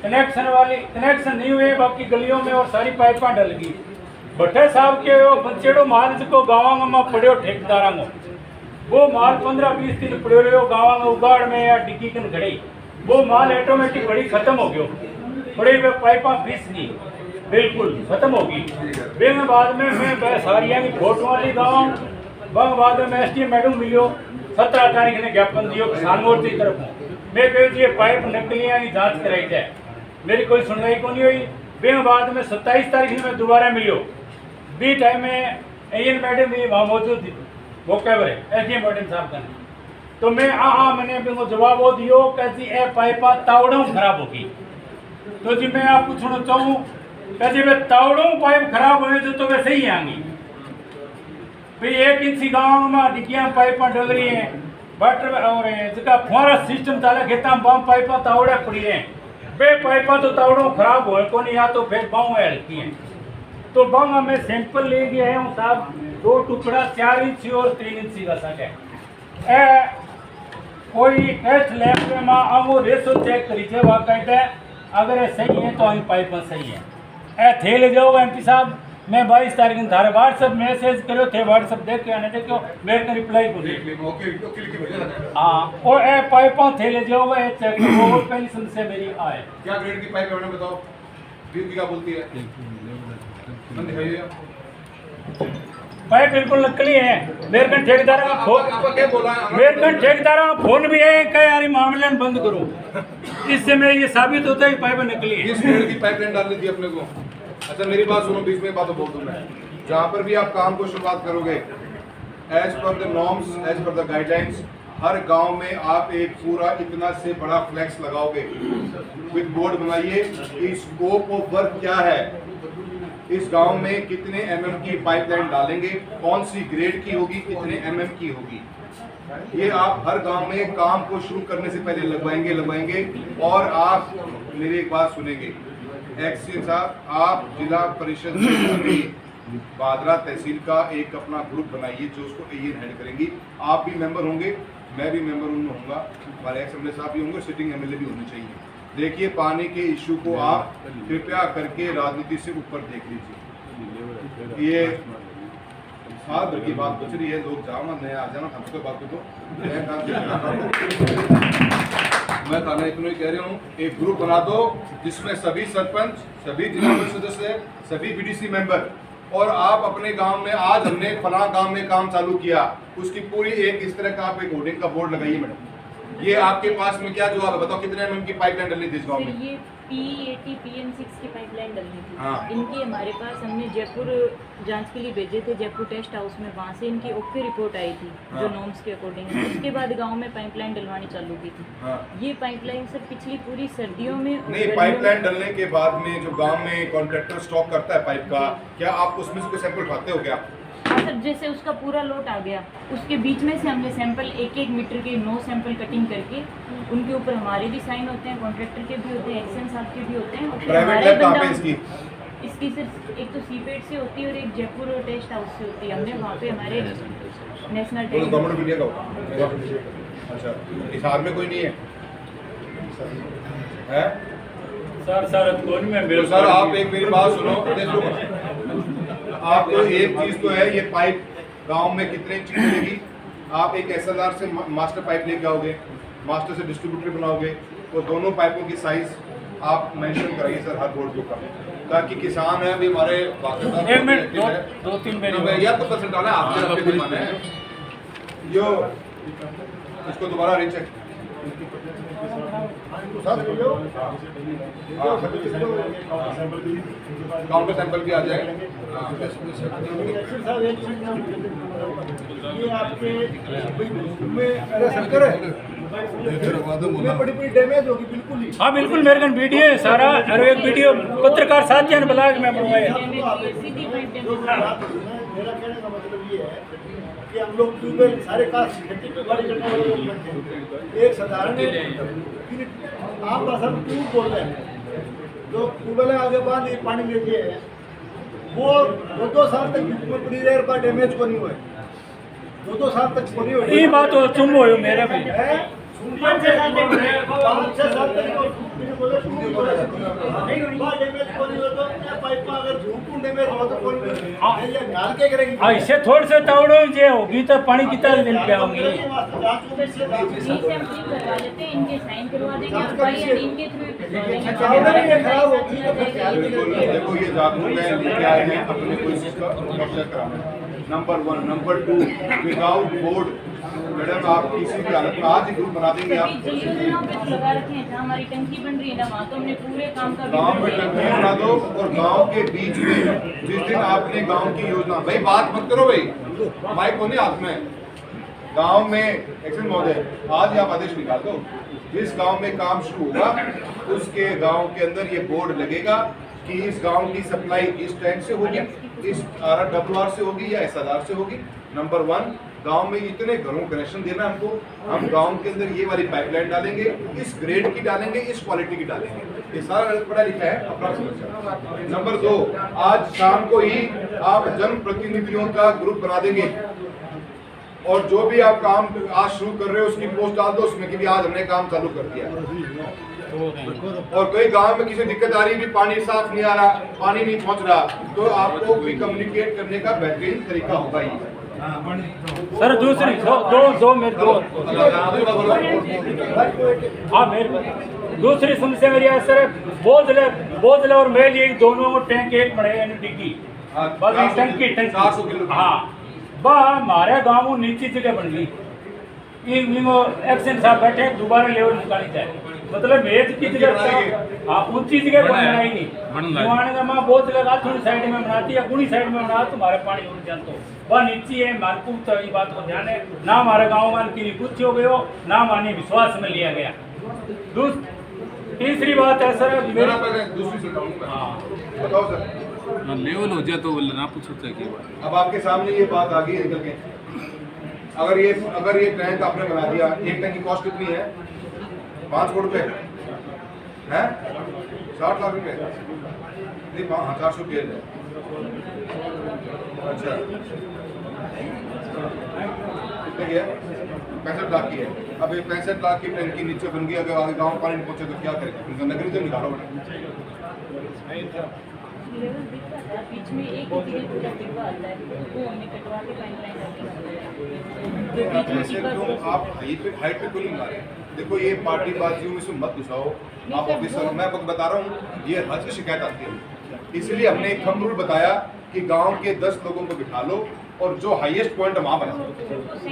कनेक्शन नहीं हुए, बाकी गलियों में और सारी पाइपें डल गई। भट्टे साहब के वो बच्चेड़ो माल जिसको गाँव में पड़े ठेकेदारा को, वो माल 15-20 दिन पड़े रहे गाँव में उगाड़ में या डिग्गी कन घड़ी, वो माल ऑटोमेटिक बड़ी खत्म हो गयो, बड़े वे पाइपा फीस गई, बिल्कुल खत्म होगी। फिर बाद में मैं सारिया की फोटो वाली गाँव बाद में SDM मैडम मिलो, 17 तारीख ने ज्ञापन दियो किसान मोर्चे की तरफ। मैं कहूँ ये पाइप नकलियाँ की जाँच कराई जाए, मेरी कोई सुनवाई को नहीं हुई। फिर बाद में 27 तारीख ने मैं दोबारा मिलो, बी टाइम में AN मैडम भी वहाँ मौजूद थी, वो कह रहे SDM मैडम साहब का। तो मैं मैंने भी जवाब वो दियो कैसी ए पाइपा तावड़ों खराब होगी। तो जी मैं आप पूछना चाहूँ कैसे वे तावड़ों पाइप खराब हुए तो वे सही आएंगी भाई। 1 इंची गाँव में डिग्गियाँ पाइपा डल रही हैं, बट और जगह फुहारा सिस्टम ताला खेता बम पाइपा तावड़े पड़ी हैं, वे पाइपा तो तावड़ों खराब हुए को नहीं, या तो फिर बाँव हल्की हैं। तो बम हमें सैंपल ले गया है साहब, 2 टुकड़ा 4 इंची और 3 इंची का सक है। कोई टेस्ट लैब में वो रेशो चेक करी थे, वाकई अगर ये सही है तो हम पाइप सही है। थे ले जाओ MP साहब, मैं 22 तारीख को थारे व्हाट्सएप मैसेज करो थे, व्हाट्सएप देख के आने देखो मेरे को रिप्लाई को हाँ, और ए पाइपा थे ले जाओ चेक करो। पहली समस्या मेरी आए क्या ग्रेड की पाइप है उन्हें बताओ, क्या बोलती है? भाई बिल्कुल नकली है। मेरे कन ठेकेदार का फोन, मेरे कन ठेकेदार का फोन भी है कि यार मामले बंद करो, इससे मैं ये साबित होता है कि पाइप नकली है। किस ग्रेड की पाइपलाइन डालनी थी अपने को? अच्छा मेरी बात सुनो, बीच में बात बोल दूं मैं। जहाँ पर भी आप काम को शुरुआत करोगे, as per the norms, as per the guidelines, हर गांव में आप एक पूरा इतना से बड़ा फ्लैक्स लगाओगे, विद बोर्ड बनाइए कि स्कोप ऑफ वर्क क्या है, इस गांव में कितने mm की पाइपलाइन डालेंगे, कौन सी ग्रेड की होगी, कितने mm की होगी। ये आप हर गांव में काम को शुरू करने से पहले लगवाएंगे और आप मेरी एक बात सुनेंगे। एक्सीएन साहब, आप जिला परिषद में अभी बादरा तहसील का एक अपना ग्रुप बनाइए जो उसको एएन हेड करेंगी। आप भी मेंबर होंगे, मैं भी मेंबर उनमें होऊंगा, हमारे एक्स एमएलए साहब भी होंगे, सिटिंग एमएलए भी होने चाहिए। देखिए, पानी के इशू को आप कृपया करके राजनीति से ऊपर देख लीजिए। ये साल भर की बात बच रही है, लोग जाओ ना, नया आ जाना, हमको बात को मैं थाना इतना ही कह रहा हूँ, एक ग्रुप बना दो जिसमें सभी सरपंच, सभी जिला परिषद सदस्य, सभी बीडीसी मेंबर, और आप अपने गांव में, आज हमने फलां गांव में काम चालू किया, उसकी पूरी एक इस तरह का आप एक होर्डिंग का बोर्ड लगाइए मैडम। ये आपके पास में क्या जवाब है, बताओ कितने एमएम की पाइपलाइन डलनी थी इस गांव में? ये P80 PM6 की पाइपलाइन डलनी थी। हाँ। इनकी हमारे पास, हमने जयपुर जांच के लिए भेजे थे, जयपुर टेस्ट हाउस में, वहाँ से इनकी ओके रिपोर्ट आई थी जो नॉर्म्स के अकॉर्डिंग। उसके बाद गांव में पाइपलाइन डलवानी चालू की थी। हाँ। ये पाइपलाइन सर पिछली पूरी सर्दियों में नहीं, पाइपलाइन डलने के बाद में जो गांव में कॉन्ट्रैक्टर स्टॉक करता है पाइप का, क्या आप उसमें से कोई सैंपल उठाते हो क्या? हाँ सर, जैसे उसका पूरा लोट आ गया, उसके बीच में से हमने सैंपल 1-1 मीटर के 9 सैंपल कटिंग करके, उनके ऊपर हमारे भी साइन होते हैं, कॉन्ट्रैक्टर के भी होते हैं, एक्शन साहब के भी होते हैं। और फिर प्राइवेट हमारे लैब कहाँ पे बंदा इसकी? इसकी सिर्फ एक तो सीपेट से होती है और एक जयपुर टेस्ट हाउस से होती है। हमने वहाँ पे हमारे नेशनल तो गवर्नमेंट मीडिया का होगा। अच्छा, हिसाब में कोई नहीं है? है? सर कौन में तो सर आप एक मेरी बात सुनो, देखो आपको एक चीज तो है, ये पाइप गांव में कितने इंच की मिलेगी? आप एक एसएलआर से मास्टर पाइप लेके आओगे, मास्टर से डिस्ट्रीब्यूटर बनाओगे, और दोनों पाइपों की साइज आप मेंशन कराइए सर हर बोर्ड के ऊपर, ताकि किसान है अभी हमारे दो तीन या तो परसेंट डाला आपके दिमाग है जो इसको दोबारा रीचेक काउंटर सैंपल भी आ जाएगा। ये आपके शंकर है, बड़ी बड़ी डैमेज होगी बिल्कुल ही। हाँ बिल्कुल, मेरे को वीडियो है सारा, और एक वीडियो पत्रकार साथियों ने ब्लॉग में बनवाया। मेरा कहने का मतलब ये है कि हम लोग ट्यूबवेल सारे कास्ट खेती पे बड़ी करने वाले लोग बनते हैं। एक साधारण आप असल ट्यूब बोल रहे हैं, जो ट्यूबवेल आगे बाद ये पानी लेके है, वो 2-2 साल तक में पूरी देर पर डैमेज को नहीं हुए, 2-2 साल तक पूरी हुई। ये बात तो तुम हो मेरा भी है 5-6 साल तक ऐसे थोड़े से तावड़ो जे होगी तो पानी कितना दिन पे होंगी। इनके साइन करवा देंगे और भाई इनके देखो ये जागरूक है, लेके आए हैं अपने कोई चीज का कब्जा कराना। Number 1, number 2, without board madam आप किसी भी हालत में आज ही ग्रुप बना देंगे आप। लगा रखे हैं, हमारी टंकी बन रही है ना, वहाँ तो हमने पूरे काम का गांव में टंकी बना दो, और गांव के बीच में जिस दिन आपने गांव की योजना, भाई बात मत करो भाई, माइक को नहीं हाथ में, गांव में एक्शन महोदय आज आप आदेश निकाल दो, जिस गांव में काम शुरू होगा उसके गांव के अंदर ये बोर्ड लगेगा कि इस गांव की सप्लाई इस टैंक से होगी, इस RWR से होगी या SLR से होगी। नंबर 1, गांव में इतने घरों कनेक्शन देना हमको, हम गांव के अंदर ये वाली पाइपलाइन डालेंगे, इस ग्रेड की डालेंगे, इस क्वालिटी की डालेंगे, ये सारा पढ़ा लिखा है अपना समझ। नंबर 2, आज शाम को ही आप जनप्रतिनिधियों का ग्रुप बना देंगे, और जो भी आप काम आज शुरू कर रहे हो उसकी पोस्ट डाल दो उसमें कि भी आज हमने काम चालू कर दिया। और कोई गांव में किसी दिक्कत आ रही है, पानी साफ नहीं आ रहा, पानी नहीं पहुंच रहा, तो आपको भी कम्युनिकेट करने का बेहतरीन तरीका होगा ही। सर दूसरी दो मेरे दो हाँ मेरे दूसरी समस्या मेरी है सर, बोझ और मेल ये दोनों टैंक एक बड़े डिग्गी बस टंकी हाँ बा हमारे गाँव नीची जगह बन गई, एक्शन साहब बैठे दोबारा लेवल निकाली जाए, मतलब मेज की जगह हाँ ऊंची जगह बनाई नहीं का माँ बहुत जगह थोड़ी साइड में बनाती है, पूरी साइड में बना तुम्हारे पानी उड़ जाते हो, वह नीचे है मानकू, तो ये बात को ध्यान है ना, हमारे गाँव में की कुछ हो गए हो ना मानी विश्वास में लिया गया। तीसरी बात है सर बताओ सर लेवल हो जाए तो ना पूछो क्या बात। अब आपके सामने ये बात आ गई निकल के, अगर ये टैंक आपने बना दिया, एक टैंक की कॉस्ट कितनी है? 5 करोड़ रुपए। हैं 60 लाख रुपए नहीं, हाँ 400 पेज है। अच्छा कितने की है? 65 लाख की है। अब ये 65 लाख की टंकी नीचे बन गई, अगर आगे गाँव पानी नहीं पहुँचे तो क्या करेंगे? नगरी तो निकालो लेवल दिखता था बीच में एक ही पूरा डिब्बा आता है, वो हमने कटवा के पाइपलाइन ऐसे क्यों आप हाइट पे क्यों नहीं ला रहे? देखो ये पार्टी बाजियों में से मत घुसाओ आप ऑफिसर। मैं आपको बता रहा हूँ ये हज की शिकायत आती है, इसलिए हमने एक थंब रूल बताया कि गांव के 10 लोगों को बिठा लो और जो हाईएस्ट पॉइंट वहाँ बना।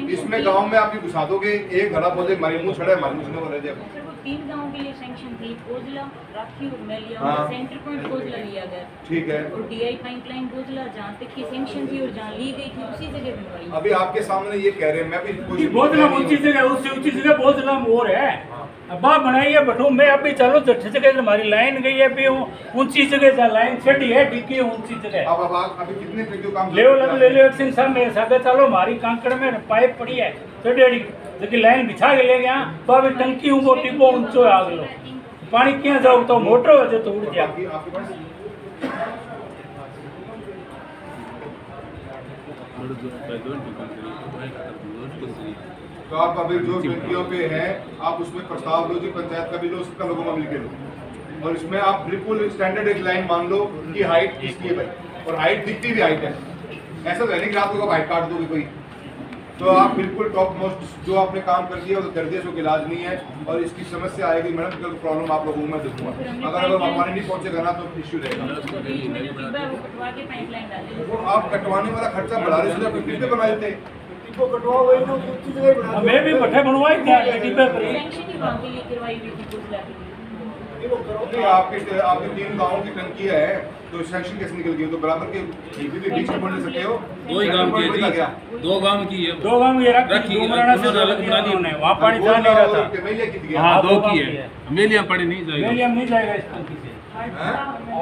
इसमें गांव में आप ये घुसा दोगे, एक घड़ा बोले हमारे मुँह छड़ा है, हमारे मुँह रह जाएगा। 3 गाँव के लिए सैंक्शन थी, कोजला, राखी और मैलिया, हाँ। सेंटर पॉइंट कोजला लिया गया। ठीक है। और डीआई पाइपलाइन कोजला जहाँ तक की सैंक्शन थी और जहाँ ली गई थी उसी जगह बनवाई। अभी आपके सामने ये कह रहे हैं, मैं भी बोझला ऊंची जगह, उससे ऊंची जगह बोझला मोर है। अब आप बनाइए बटू में अभी चलो जट्ठ जगह हमारी लाइन गई है, अभी ऊंची जगह जा लाइन छड़ी है, डिग्गी ऊंची जगह। अब अभी कितने ट्रक काम ले लो एक सिंह साहब मेरे साथ चलो, हमारी कांकड़ में पाइप पड़ी है छड़ी जबकि लाइन बिछा के ले गया तो अभी टंकी वो टिब्बो ऊंचो आ गलो, पानी क्या जाओ तो मोटर हो जाए तो उड़ जाए। आपके पास तो आप अभी जो टंकियों पे हैं आप उसमें प्रस्ताव लो जी, पंचायत का भी लो, सबका लोगों का मिलके लो, और इसमें आप बिल्कुल स्टैंडर्ड एक लाइन मान लो कि हाइट इसकी है भाई, और हाइट दिखती भी हाइट है। ऐसा तो है नहीं कि आप लोग हाइट काट दोगे कोई, तो आप बिल्कुल टॉप मोस्ट जो आपने काम कर दिया वो कर दिया, उसको इलाज नहीं है और इसकी समस्या आएगी मैडम, तो प्रॉब्लम आप लोगों में देखूंगा। अगर पानी नहीं पहुंचेगा ना तो इश्यू रहेगा। वो आप कटवाने वाला खर्चा बढ़ा रहे थे, फिर बना देते को कटवाओ वही ना ऊंची जगह बना दो। मैं भी भट्टे बनवाई थी डिब्बे पर। सैंक्शन ही वहाँ के लिए करवाई हुई थी कोजला के लिए। नहीं, आपके 3 गाँव की टंकी है तो सैंक्शन कैसे निकल गई? तो बराबर के बीच में बोल सकते हो। 2 ही गांव की है जी, 2 गांव की है, 2 गांव ये रखी डुमराना से अलग बना दी उन्होंने, वहाँ पानी जा नहीं रहा था। हाँ 2 की है, मेलिया पानी नहीं जाएगा, मेलिया नहीं जाएगा इस टंकी से,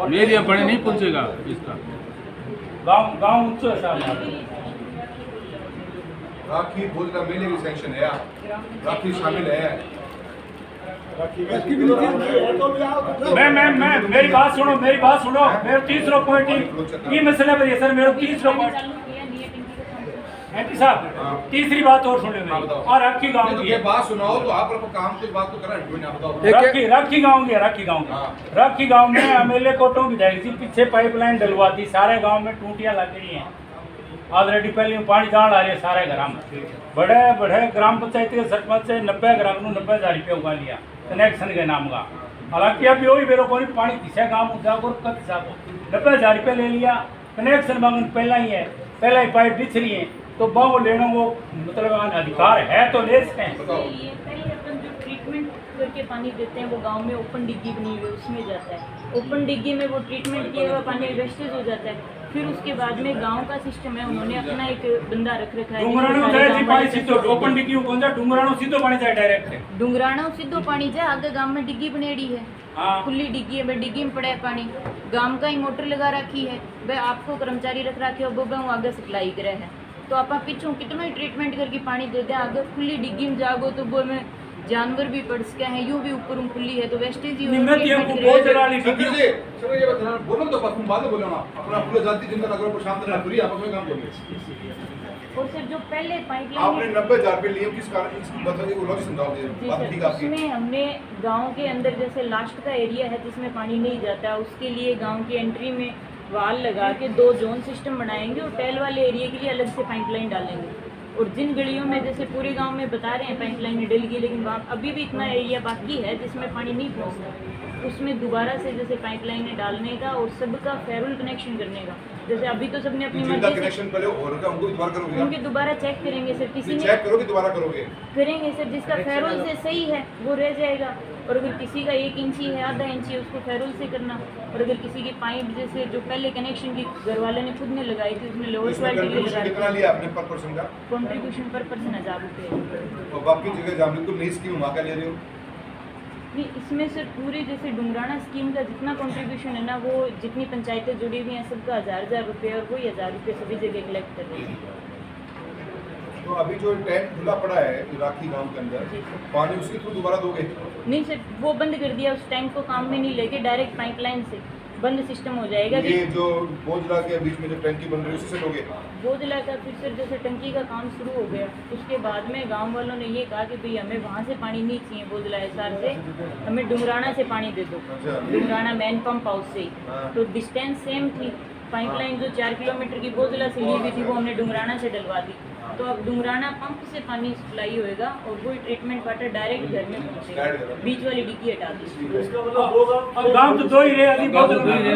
मेलिया पानी नहीं पहुंचेगा इसका। गाँव ऊंचो है साहब। राखी भोजला मेले की सैंक्शन है, राखी शामिल है। मैं मेरी बात सुनो, मेरा तीसरा पॉइंट ये मसला पर है सर, मेरा तीसरा पॉइंट एमपी साहब तीसरी बात और सुन लो, और राखी गाँव की बात सुनाओ तो आप काम की बात तो करें। राखी गाँव में एमएलए कोटों विधायक जी पीछे पाइपलाइन डलवा दी, सारे गाँव में टूटियां लग रही हैं ऑलरेडी, पहले पानी जान आ रही है सारे घर में। बड़े बड़े ग्राम पंचायत के सरपंच से 90 ग्राम 90,000 रुपये उगा लिया कनेक्शन के नाम का। हालांकि अभी वही बेरो पानी किसी गाँव में जाकर कद जाको 90,000 रुपये ले लिया, कनेक्शन मांगन पहला ही पाइप बिछ रही है, तो बाबू लेना वो मतलब अधिकार है तो ले सकते हैं। पहले अपन जो ट्रीटमेंट करके पानी देते हैं वो गांव में ओपन डिग्गी बनी हुई है उसमें जाता है, ओपन डिग्गी में वो ट्रीटमेंट किया हुआ पानी वेस्टेज हो जाता है। फिर उसके बाद में गांव का सिस्टम है, उन्होंने अपना एक बंदा रख रखा है। डुंगराणो सीधो पानी जाए, आगे गांव में डिग्गी बनेड़ी है, खुली डिग्गी है, मैं डिग्गी में पड़ा है पानी, गांव का ही मोटर लगा रखी है, भाई आपको कर्मचारी रख रखे हो, वो आगे सप्लाई करे है, तो आप पीछों कितना ही ट्रीटमेंट करके पानी देते हैं, अगर खुली डिग्गी में जाओगे तो वो में जानवर भी पड़ सके हैं, यूं भी ऊपर खुली है तो वेस्टेज ही और सर जो पहले आपने 90,000 रुपये लिए किस कारण, उसमें हमने गांव के अंदर जैसे लास्ट का एरिया है जिसमें पानी नहीं जाता, उसके लिए गांव की एंट्री में वाल लगा के 2 जोन सिस्टम बनाएंगे और टेल वाले एरिया के लिए अलग से पाइपलाइन डालेंगे। और जिन गलियों में जैसे पूरे गांव में बता रहे हैं पाइपलाइन डल गई, लेकिन वहाँ अभी भी इतना एरिया बाकी है जिसमें पानी नहीं पहुँचता, उसमें दोबारा से जैसे पाइपलाइनें डालने का और सबका फेरुल कनेक्शन करने का। जैसे अभी तो सबने अपनी मर्जी से उनके दोबारा चेक करेंगे सर, किसी ने चेक करोगे दोबारा करोगे करेंगे सर, जिसका फेरुल से सही है वो रह जाएगा, और अगर किसी का 1 इंची है आधा इंची है उसको फेरुल से करना, और अगर किसी की पाइप जैसे जो पहले कनेक्शन की घर वाले ने खुद ने लगाई थी उसमें लोअर क्वालिटी कितना लिया आपने पर पर्सन का? कॉन्ट्रीब्यूशन पर पर्सन 1000 रुपये। और बाकी जगह जहाँ बिल्कुल नई स्कीम वहाँ का ले रहे हो? नहीं, इसमें सर पूरे जैसे डुंगराना स्कीम का जितना कंट्रीब्यूशन है ना, वो जितनी पंचायतें जुड़ी हुई हैं सबका 1000 रुपये, और वही 1000 रुपये सभी जगह कलेक्ट कर रही हैं। तो अभी जो टैंक खुला पड़ा है राखी गांव के अंदर, पानी उसके थ्रू दोबारा दोगे? नहीं सर, वो बंद कर दिया, उस टैंक को काम में नहीं लेके डायरेक्ट पाइपलाइन से बंद सिस्टम हो जाएगा। ये जो बोझला के बीच में जो टंकी बन रही है उसी से लोगे? बोझला का फिर सर जैसे टंकी का काम शुरू हो गया, उसके बाद में गांव वालों ने ये कहा कि भाई हमें वहाँ से पानी नहीं चाहिए बोझला एसआर से, हमें डुमराना से पानी दे दो, डुमराना मेन पंप हाउस से। तो डिस्टेंस सेम थी, पाइपलाइन जो 4 किलोमीटर की बोझला से ली हुई थी वो हमने डुमराना से डलवा दी। तो अब डुमराना पंप से पानी सप्लाई होएगा और वो ट्रीटमेंट वाटर डायरेक्ट घर में पहुँचेगा, बीच वाली डिग्गी हटा दी। अब गांव तो दो ही रहे, अभी बहुत दो ही रहे।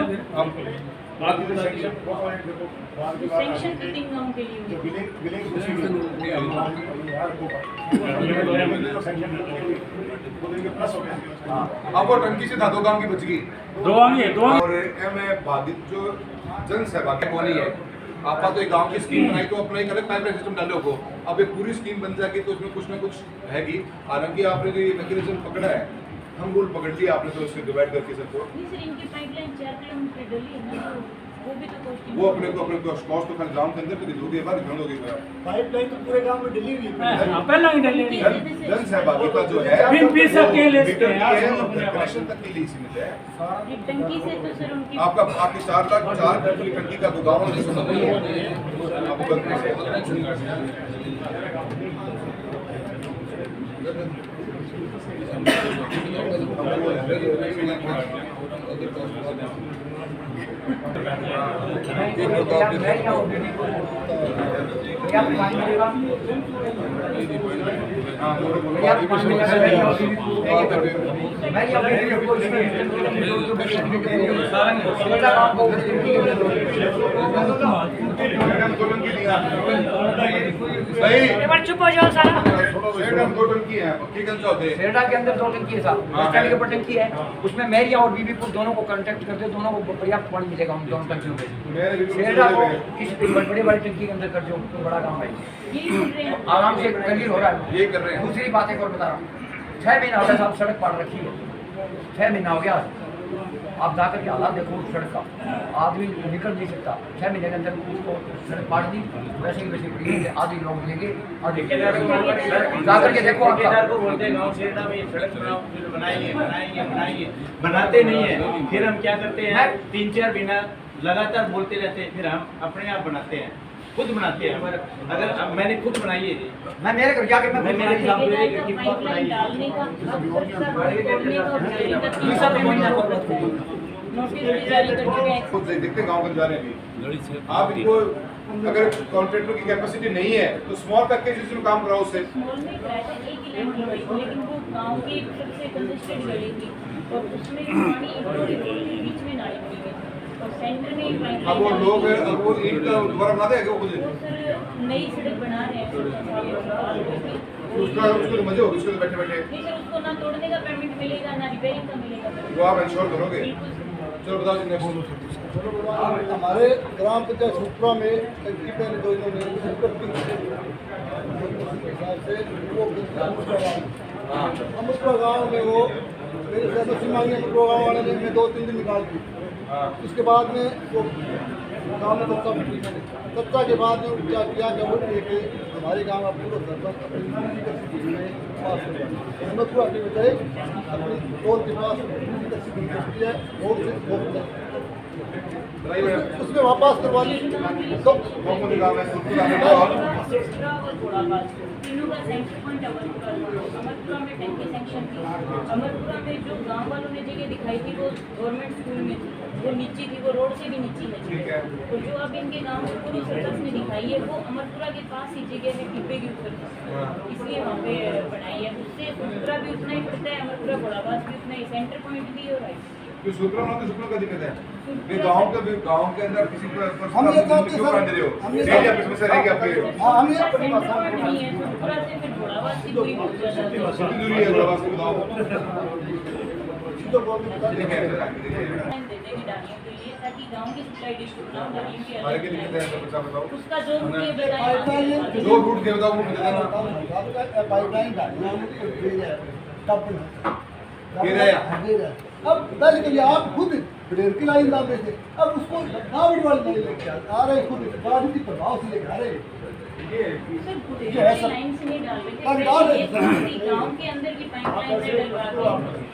सेंक्शन तो 3 गाँव के लिए हुई। अब वो टंकी से था 2 गांव की बच गई, 2 गांव ही है, 2 और एम बाधित जो जन सहभागी कौन है आपका, तो एक गांव की स्कीम बनाई तो अपना एक अलग पाइपलाइन सिस्टम डालो को, अब एक पूरी स्कीम बन जाएगी तो उसमें कुछ ना कुछ रहेगी। हालांकि आपने जो ये मैकेनिज्म पकड़ा है, हम रूल पकड़ लिया आपने, तो उसको डिवाइड करके सबको नहीं सर, इनकी पाइपलाइन 4 किलोमीटर डली है ना, तो वो भी तो कॉस्टिंग वो अपने कॉस्ट तो खाली गांव के अंदर तो दोगे बाद ग्राउंड होगी। पाइपलाइन तो पूरे गांव में डली हुई है। पहला ही डले जन सहभागिता जो है बिन पैसा के लिए कनेक्शन तक के लिए सीमित है। टंकी से तो सर उनकी आपकी 4 लाख 4 फीट की टंकी का गाँव आपको गलती से चुप हो जाओ सारा। सेरडा के अंदर 2 टंकी है साहब, स्टैंड के ऊपर टंकी है, उसमें मेरिया और बीबीपुर दोनों को कांटेक्ट करते, दोनों को पर्याप्त पानी मिलेगा हम दोनों टंकियों में। सेरडा को किसी बड़ी बड़ी टंकी के अंदर कर दो, तो बड़ा काम है, आराम से क्लियर हो रहा है। ये कर रहे हैं। दूसरी बात एक और बता रहा हूँ, 6 महीना हो गया साहब सड़क पाड़ रखी है, 6 महीना हो गया, आप जाकर के हालात देखो सड़क का, आदमी निकल नहीं सकता। 6 महीने के अंदर उसको सड़क पाड़ दी, वैसे ही वैसे पड़ी है, आधी लोग लेंगे, आधी जाकर के देखो आप को बोलते हैं गाँव सेरडा में सड़क बनाएंगे, बनाते नहीं है। फिर हम क्या करते हैं, 3-4 महीना लगातार बोलते रहते हैं, फिर हम अपने आप बनाते हैं, खुद बनाते हैं। अगर मैंने खुद बनाई है, मैं मेरे घर जाके मैं मेरे हिसाब पाइपलाइन डालने का नोटिस भी जारी कर चुके हैं। खुद देखते गाँव बन जा रहे हैं। आप इनको अगर कॉन्ट्रैक्टर की कैपेसिटी नहीं है तो स्मॉल पैकेज में काम कराओ उससे। स्मॉल में कराया था 1 ही लाइन लगाई थी, लेकिन वो गांव की सबसे कंजेस्टेड गली थी और उसमें पानी बीच में नाली पड़ी गई और सेंटर में पाइपलाइन। अब वो लोग वो ईंट का दोबारा बना देंगे वो खुद? सर नई सड़क बना रहे हैं, उसको मजे होगी उसको बैठे बैठे। नहीं सर, उसको ना तोड़ने का परमिट मिलेगा ना रिपेयरिंग का मिलेगा। वो आप इंश्योर करोगे? चलो बताओ जी नेक्स्ट। हमारे ग्राम पंचायत सुपरा में पहले 2 अमृतपुरा गाँव में वो मेरे सदस्य मांगे, अमृतपुरा गाँव वाले ने 2-3 दिन निकाल दी। उसके बाद में वो गाँव में तत्ता के बाद में क्या किया कि वो कि हमारे गाँव में पूरा सरपंच अमृतपुरा के बजाय अपनी टोल के पास है उसमें वापस करवा दी। तीनों का सेंटर पॉइंट अमरपुरा में टंकी सेंक्शन थी। अमरपुरा में जो गांव वालों ने जगह दिखाई थी वो गवर्नमेंट स्कूल में थी, वो नीचे थी, वो रोड से भी नीचे है। तो जो अब इनके गांव में पूरी सरपंच ने दिखाई है वो अमरपुरा के पास ही जगह है, टिब्बे के ऊपर, इसलिए वहाँ पे बनाई है। उससे अमरपुरा भी उतना ही पड़ता है, अमरपुरा घोड़ाबाज भी उतना ही, सेंटर पॉइंट भी और सुपरा में तो सुपरा का दिक्कत है। गाँव के अंदर किसी पर हम ये कहते क्यों कर रहे हो? समस्या रहेगी आपके। हम ये अपनी बात नहीं है, सुपरा से फिर घोड़ाबाज की दूरी बहुत ज़्यादा है। कितनी दूरी है घोड़ाबाज को बताओ? दे देगी डालियों के लिए ताकि गांव की सप्लाई डिस्ट्रीब्यूट ना हो, डालियों की हमारे के दिक्कत है तो बताओ। उसका जो रूट ये बताया, जो रूट के बताओ वो मुझे देना। पाइपलाइन डालना फिर है अब पहले के लिए आप खुद बडेर की लाइन डाल रहे थे, अब उसको नावड़ी वाली लाइन लेके आ रहे हैं, खुद राजनीतिक प्रभाव से लेके आ रहे हैं। सर बुटेर की लाइन से नहीं डाल रहे थे, गांव के अंदर की पाइपलाइन से डलवा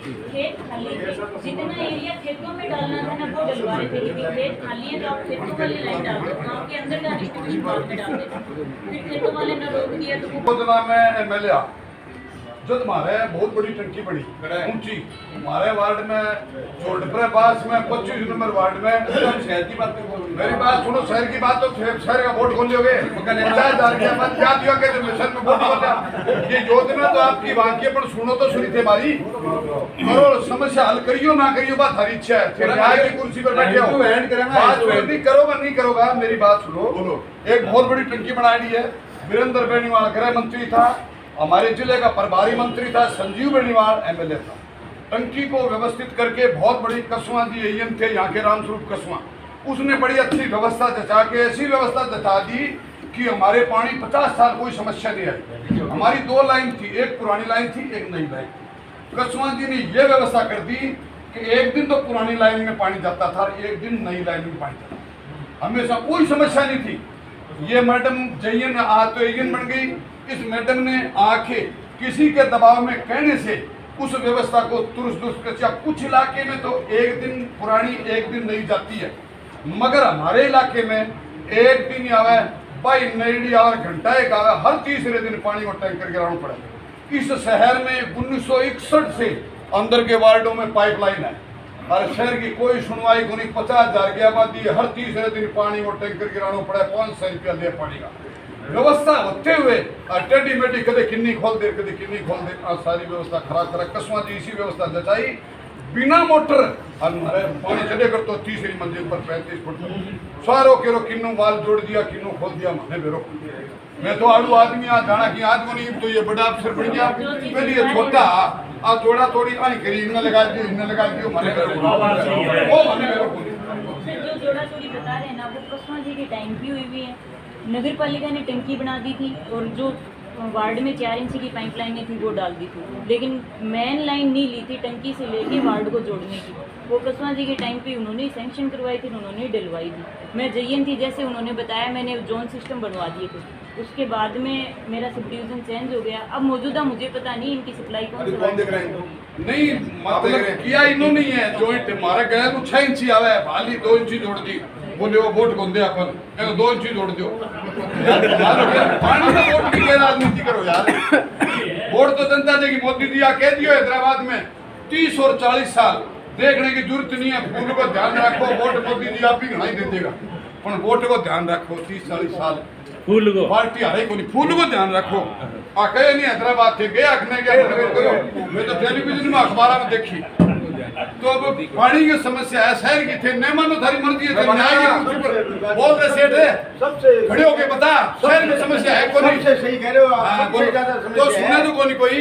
के खेत खाली थे, जितना एरिया खेतों में डालना था ना वो डलवा रहे थे, लेकिन खेत खाली है तो आप खेतों वाली लाइन डाल दो, गांव के अंदर का डिस्ट्रीब्यूशन बाद में डाल देते, फिर खेतों वाले ने रोक दिया तो योजना में MLA जब हमारे बहुत बड़ी टंकी पड़ी ऊंची हमारे वार्ड में छोटपरे पास में 25 नंबर वार्ड में शहर की बात मेरी बात सुनो, शहर की बात तो शहर का वोट खोल लोगे 50,000 के बाद क्या दिया के शहर में वोट खोल ये योजना तो आपकी वाक्य पर सुनो तो सुनी थे हमारी करो समस्या हल करियो ना करियो बात हरी इच्छा है, फिर न्याय की कुर्सी पर बैठे हो बात नहीं करोगा नहीं करोगा मेरी बात सुनो। एक बहुत बड़ी टंकी बनाई है, वीरेंद्र बेनीवाल गृह मंत्री था, हमारे जिले का प्रभारी मंत्री था, संजीव बेनीवाल MLA था। टंकी को व्यवस्थित करके बहुत बड़ी कसवा जी एएम थे यहाँ के रामस्वरूप कसवा, उसने बड़ी अच्छी व्यवस्था जचा के ऐसी व्यवस्था जचा दी कि हमारे पानी 50 साल कोई समस्या नहीं आई। हमारी 2 लाइन थी, एक पुरानी लाइन थी एक नई लाइन। कसवा जी ने ये व्यवस्था कर दी कि एक दिन तो पुरानी लाइन में पानी जाता था, एक दिन नई लाइन में पानी जाता, हमेशा कोई समस्या नहीं थी। ये मैडम जयन तो एयन बन गई, इस मैडम ने आके किसी के दबाव में कहने से उस व्यवस्था को दुरुस्त कर, कुछ इलाके में तो एक दिन पुरानी एक दिन नहीं जाती है, मगर हमारे इलाके में एक दिन आवे भाई नई आवे घंटा एक आवे, हर तीसरे दिन पानी को टैंकर गिराना पड़े। इस शहर में 1961 से अंदर के वार्डों में पाइपलाइन है, हर शहर की कोई सुनवाई को नहीं, 50,000 की आबादी हर तीसरे दिन पानी को टैंकर गिराना पड़े, 500 रुपया ले पानी का व्यवस्था होते हुए टेढ़ी मेढ़ी कदे किन्नी खोल दे कदे किन्नी खोल दे, सारी व्यवस्था खराब करा। कसवा जी इसी व्यवस्था जचाई बिना मोटर हमारे पानी चले कर तो तीसरी मंजिल पर 35 फुट सारो के रो किन्नू वाल जोड़ दिया, किन्नू खोल दिया, मैंने बेरो मैं तो आड़ू आदमी आ जाना कि आज को नहीं तो ये बड़ा अफसर बन गया, पहले ये छोटा आ थोड़ा थोड़ी आई करी इनमें लगा दियो मैंने बेरो वो मैंने बेरो जो जोड़ा चोरी बता रहे हैं ना वो कसवा जी की टाइम भी हुई है, नगर पालिका ने टंकी बना दी थी और जो वार्ड में 4 इंच की पाइपलाइनें थी वो डाल दी थी, लेकिन मेन लाइन नहीं ली थी टंकी से लेके वार्ड को जोड़ने की, वो कसवा जी के टाइम पे उन्होंने सैंक्शन करवाई थी, उन्होंने डलवाई थी। मैं जयन थी जैसे उन्होंने बताया, मैंने जोन सिस्टम बनवा दिए थे, उसके बाद में मेरा सब डिवीजन चेंज हो गया। अब मौजूदा मुझे पता नहीं इनकी सप्लाई कौन देख रहे हैं, नहीं मतलब किया इन्होंने ही है, जॉइंट मारा गया तो 6 इंची आवे भाली 2 इंची जोड़ दी, बोले वो वोट कौन दे अपन 2 इंची जोड़ दो पानी में वोट की राजनीति करो यार, वोट तो जनता देगी। मोदी जी आ कह दियो हैदराबाद में 30 और 40 साल देखने की जरूरत नहीं है, फूल को ध्यान रखो, वोट मोदी जी आप ही नहीं दे देगा, पर वोट को ध्यान रखो 30-40 साल फूल को पार्टी हारे को नहीं, फूल को ध्यान रखो। आ कहे नहीं हैदराबाद थे गए आखने क्या, मैं तो टेलीविजन में अखबार में देखी, तो अब पानी की समस्या है, शहर की थे नेमन थारी मर्जी है, न्याय की कुर्सी पर बोल रहे सेठ है सबसे खड़े होके बता शहर में समस्या है कोई नहीं, सही कह रहे हो आप, सबसे ज्यादा तो समस्या सुने है। तो कोई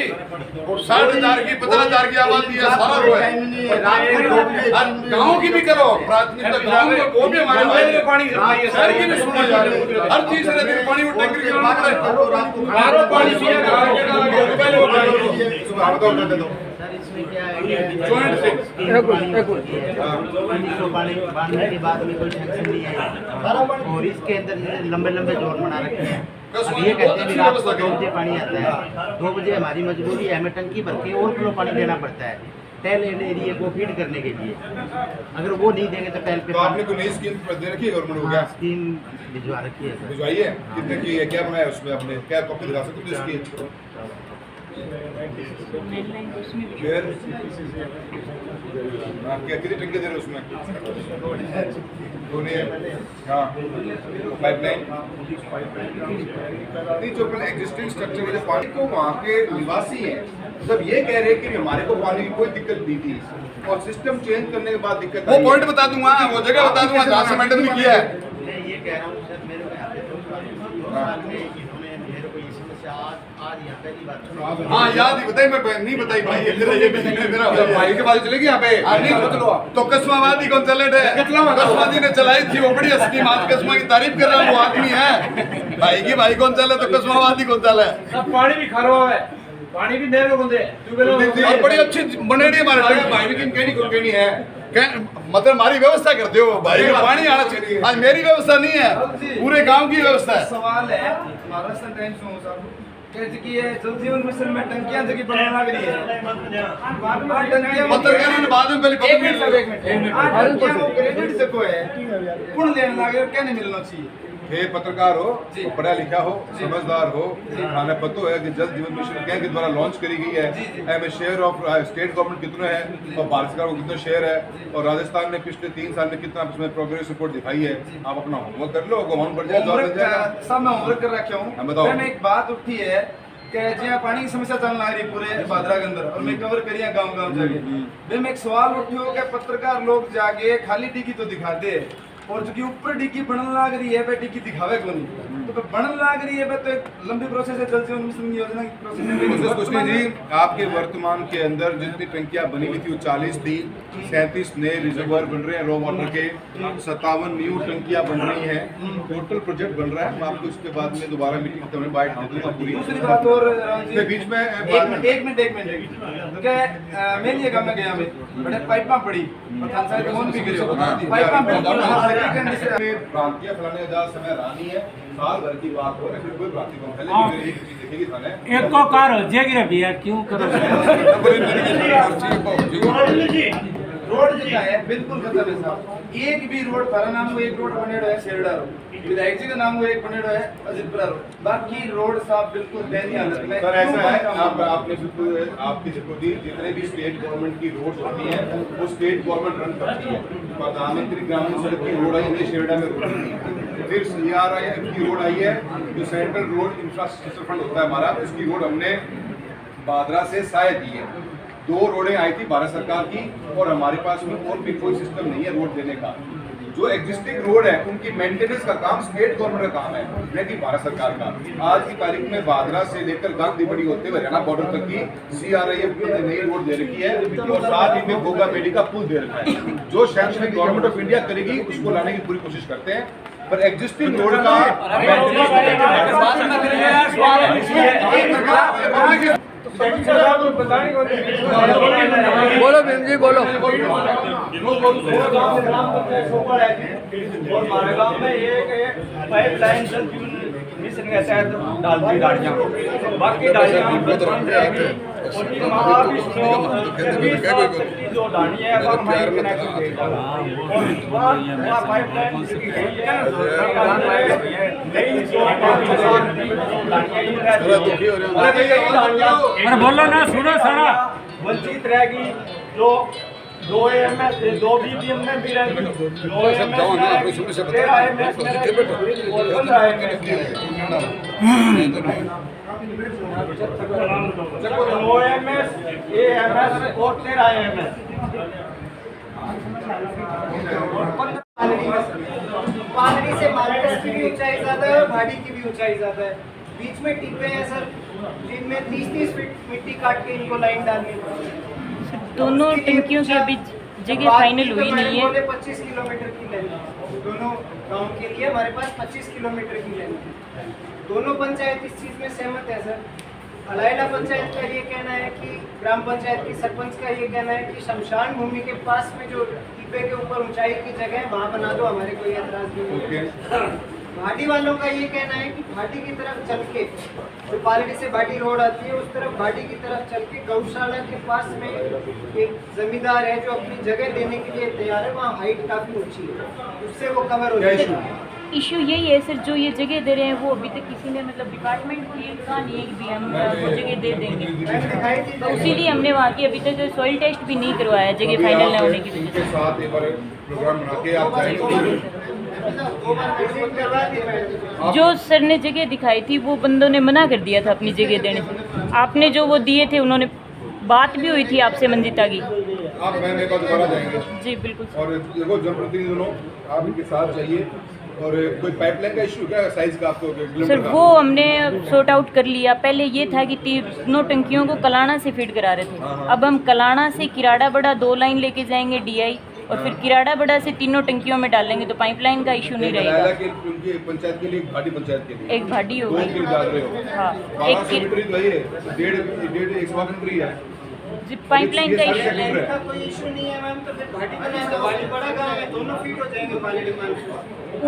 60,000 की 50,000 की आबादी है, सारा वो है गाँव की भी करो प्राथमिकता, गाँव में वो भी हमारे पानी शहर की भी सुनो यार, हर तीसरे दिन पानी को टैंकर गिराना पड़े, पानी सर इसमें क्या है जॉइंट से बांधने के बाद में कोई टेंशन नहीं है, और इसके अंदर लंबे लंबे जोर बना रखे हैं। अब ये कहते हैं कि रात को 2 बजे पानी आता है, 2 बजे हमारी मजबूरी है, हमें टंकी भर के और किलो पानी देना पड़ता है टेल एरिया को फीड करने के लिए, अगर वो नहीं देंगे तो टेल पे तो आपने कोई नई स्कीम दे रखी है गवर्नमेंट को? क्या स्कीम भिजवा रखी है सर, भिजवाई है? कितने की है, क्या बनाया उसमें आपने, क्या कॉपी दिखा सकते हो इसकी? मेन लाइन तो उसमें भी फिर आप क्या कितनी टंकी दे रहे हो उसमें? हाँ पाइपलाइन नहीं, जो पहले एग्जिस्टिंग स्ट्रक्चर में जो पानी को वहाँ के निवासी हैं सब ये कह रहे हैं कि हमारे को पानी की कोई दिक्कत नहीं थी, और सिस्टम चेंज करने के बाद दिक्कत वो पॉइंट बता दूंगा, वो जगह बता दूंगा जहाँ से मैडम ने किया है। मैं ये कह रहा हूँ सर, मेरे को यहाँ पे 2 साल में इन्होंने मेरे को ये समस्या आज यहाँ पहली बात हाँ याद ही बताई, मैं नहीं बताई भाई, ये मेरा भाई के पास चलेगी यहाँ पे नहीं तो कसमावादी कौन चले थे, कसमावादी ने चलाई थी वो बड़ी स्कीम, आज कसमा की तारीफ कर रहा हूँ, वो आदमी है भाई की भाई कौन चले तो कसमावादी कौन चले, पानी भी खराब है, पानी भी नहर को बंदे और बड़ी अच्छी बने नहीं हमारे टैंक भाई लेकिन कहनी है मतलब हमारी व्यवस्था करते हो भाई का पानी आना चाहिए। आज मेरी व्यवस्था नहीं है, पूरे गांव की व्यवस्था है। सवाल है महाराष्ट्र टाइम्स में साहब कहते कि ये जल जीवन मिशन में टंकियां जगह बनने लग रही है पत्रकारों ने बाद में पहले एक मिनट वो क्रेडिट से को है कौन लेने लगे क्या नहीं मिलना चाहिए। हे पत्रकार हो, पढ़ा लिखा हो, समझदार हो, हमें पता है कि जल जीवन मिशन क्या के द्वारा लॉन्च करी गई है। एम शेयर ऑफ स्टेट गवर्नमेंट कितना है और भारत सरकार को कितना शेयर है और राजस्थान ने पिछले 3 साल में कितना उसमें प्रोग्रेस रिपोर्ट दिखाई है। आप अपना होमवर्क कर लो, होमवर्क बढ़ जाएगा। सब मैं होमवर्क कर रखा हूँ। बताओ एक बात उठी है कि जी पानी की समस्या चलने लग रही पूरे भादरा के अंदर और मैं कवर करिए गांव जाके। मैं एक सवाल उठियो कि पत्रकार लोग जाके खाली डिग्गी तो दिखाते और जो कि ऊपर डिग्गी बनने लग रही है डिग्गी दिखावे को नहीं तो बनने लग रही है तो एक लंबी प्रोसेस है जल जीवन मिशन योजना की प्रोसेस। कुछ नहीं जी, आपके वर्तमान के अंदर जितनी टंकियां बनी हुई थी वो 40 थी, 37 नए रिजर्वर बन रहे हैं रॉ वाटर के, 57 न्यू टंकियां बन रही हैं। टोटल प्रोजेक्ट बन रहा है। मैं आपको इसके बाद में दोबारा मीटिंग में बाइट दे दूंगा पूरी। दूसरी बात और बीच में एक मिनट मैं लिए काम में गया बड़े पाइपा पड़ी और खानसा के फोन भी गिरे पाइपा भ्रांतियां फैलाने का समय रानी है। साल भर की बात हो फिर कोई भ्रांति कौन फैले देखेगी थाने एक को कार हो जाएगी भैया क्यों करो रोड जितना है बिल्कुल खत्म है साहब। एक भी रोड थारा नाम को एक रोड बनेड़ो है शेरडा रोड, विधायक जी का नाम को एक बनेड़ो है अजितपुरा रोड, बाकी रोड साहब बिल्कुल दयनीय हालत में। सर ऐसा है आपने बिल्कुल आपकी देखोगी जितने भी स्टेट गवर्नमेंट की रोड होती है वो स्टेट गवर्नमेंट रन करती है। प्रधानमंत्री ग्रामीण सड़क की रोड आई है शेरडा में रोड, फिर CRIF की रोड आई है जो सेंट्रल रोड इंफ्रास्ट्रक्चर फंड होता है हमारा, उसकी रोड हमने बादरा से साय दी है। 2 रोडें आई थी भारत सरकार की और हमारे पास में और भी कोई सिस्टम नहीं है रोड देने का। जो एग्जिस्टिंग रोड है उनकी मेंटेनेंस का काम स्टेट गवर्नमेंट का काम है, न कि भारत सरकार का। आज की तारीख में बादरा से लेकर गांधीबड़ी होते हुए हरियाणा बॉर्डर तक की CRIF ने नई रोड दे रखी है और साथ ही में गोगा बेड़ी का पुल दे रखा है। जो सैंक्शन गवर्नमेंट ऑफ इंडिया करेगी उसको लाने की पूरी कोशिश करते हैं, पर एग्जिस्टिंग रोड का बोलो भीम जी बोलो। हमारे गांव में एक पाइपलाइन जल जीवन मिशन के तहत डाल दी गाड़ियाँ, बाकी गाड़ियाँ जो डाली है बोलो ना सुनो सारा वंचित रहेगी। जो 2 AMS 2 BBM में भी रहेगी, 2 AMS 13 AMS में रहेगी और 15 AMS OMS AMS और 13 AMS। पालड़ी से मार्केट की भी ऊंचाई ज्यादा है और भाड़ी की भी ऊंचाई ज्यादा है। बीच में टिप्पे हैं सर जिनमें 30-30 फीट मिट्टी काट के इनको लाइन डालनी है। दोनों टंकियों के बीच जगह फाइनल हुई नहीं है। 25 किलोमीटर की लाइन दोनों गांव के लिए हमारे पास 25 किलोमीटर की लाइन है। दोनों पंचायत इस चीज़ में सहमत है सर। अलाइला पंचायत का ये कहना है कि ग्राम पंचायत की सरपंच का ये कहना है कि शमशान भूमि के पास में जो टिब्बे के ऊपर ऊंचाई की जगह है वहाँ बना दो, हमारे कोई एतराज नहीं है। भाटी वालों का ये कहना है कि भाटी की तरफ चल के जो पालड़ी से भाटी रोड आती है उस तरफ भाटी की तरफ चल के गौशाला के पास में एक जमींदार है जो अपनी जगह देने के लिए तैयार है, वहाँ हाइट काफ़ी ऊंची है, उससे वो कवर हो जाएगी। इशू यही है सर, जो ये जगह दे रहे हैं वो अभी तक किसी ने मतलब डिपार्टमेंट को ये कहा नहीं है कि भी हम वो जगह दे देंगे, तो इसीलिए हमने वहाँ की अभी तक सॉइल टेस्ट भी नहीं करवाया जगह फाइनल न होने की वजह से। जो सर ने जगह दिखाई थी वो बंदों ने मना कर दिया था अपनी जगह देने से। आपने जो वो दिए थे उन्होंने बात भी हुई थी आपसे मंजिता की। आप मेरे पास दोबारा जाएंगे जी बिल्कुल। और देखो जनप्रतिनिधि दोनों आप इनके साथ चाहिए। और कोई पाइपलाइन का इशू क्या साइज का आपको? सर वो हमने सॉर्ट आउट कर लिया। पहले ये था कि तीनों टंकियों को कलाना से फीड करा रहे थे, अब हम कलाना से किराड़ा बड़ा 2 लाइन लेके जाएंगे DI, और फिर किराड़ा बड़ा से तीनों टंकियों में डालेंगे तो पाइपलाइन का इशू नहीं रहेगा। उनकी पंचायत के लिए, भाटी पंचायत के लिए एक भाटी दो होगी। किल डाल रहे हो। हाँ, 12 सेक्रेटरी तो है, डेढ़ 100 कंट्री है। पाइपलाइन का ये इशू सारे सेक्टर है। कोई इशू नहीं है मैम, तो फिर भाटी बनाएंगे, भाटी बड़ा गाँव है, दोनों फीट हो जाएंगे पालड़ी में।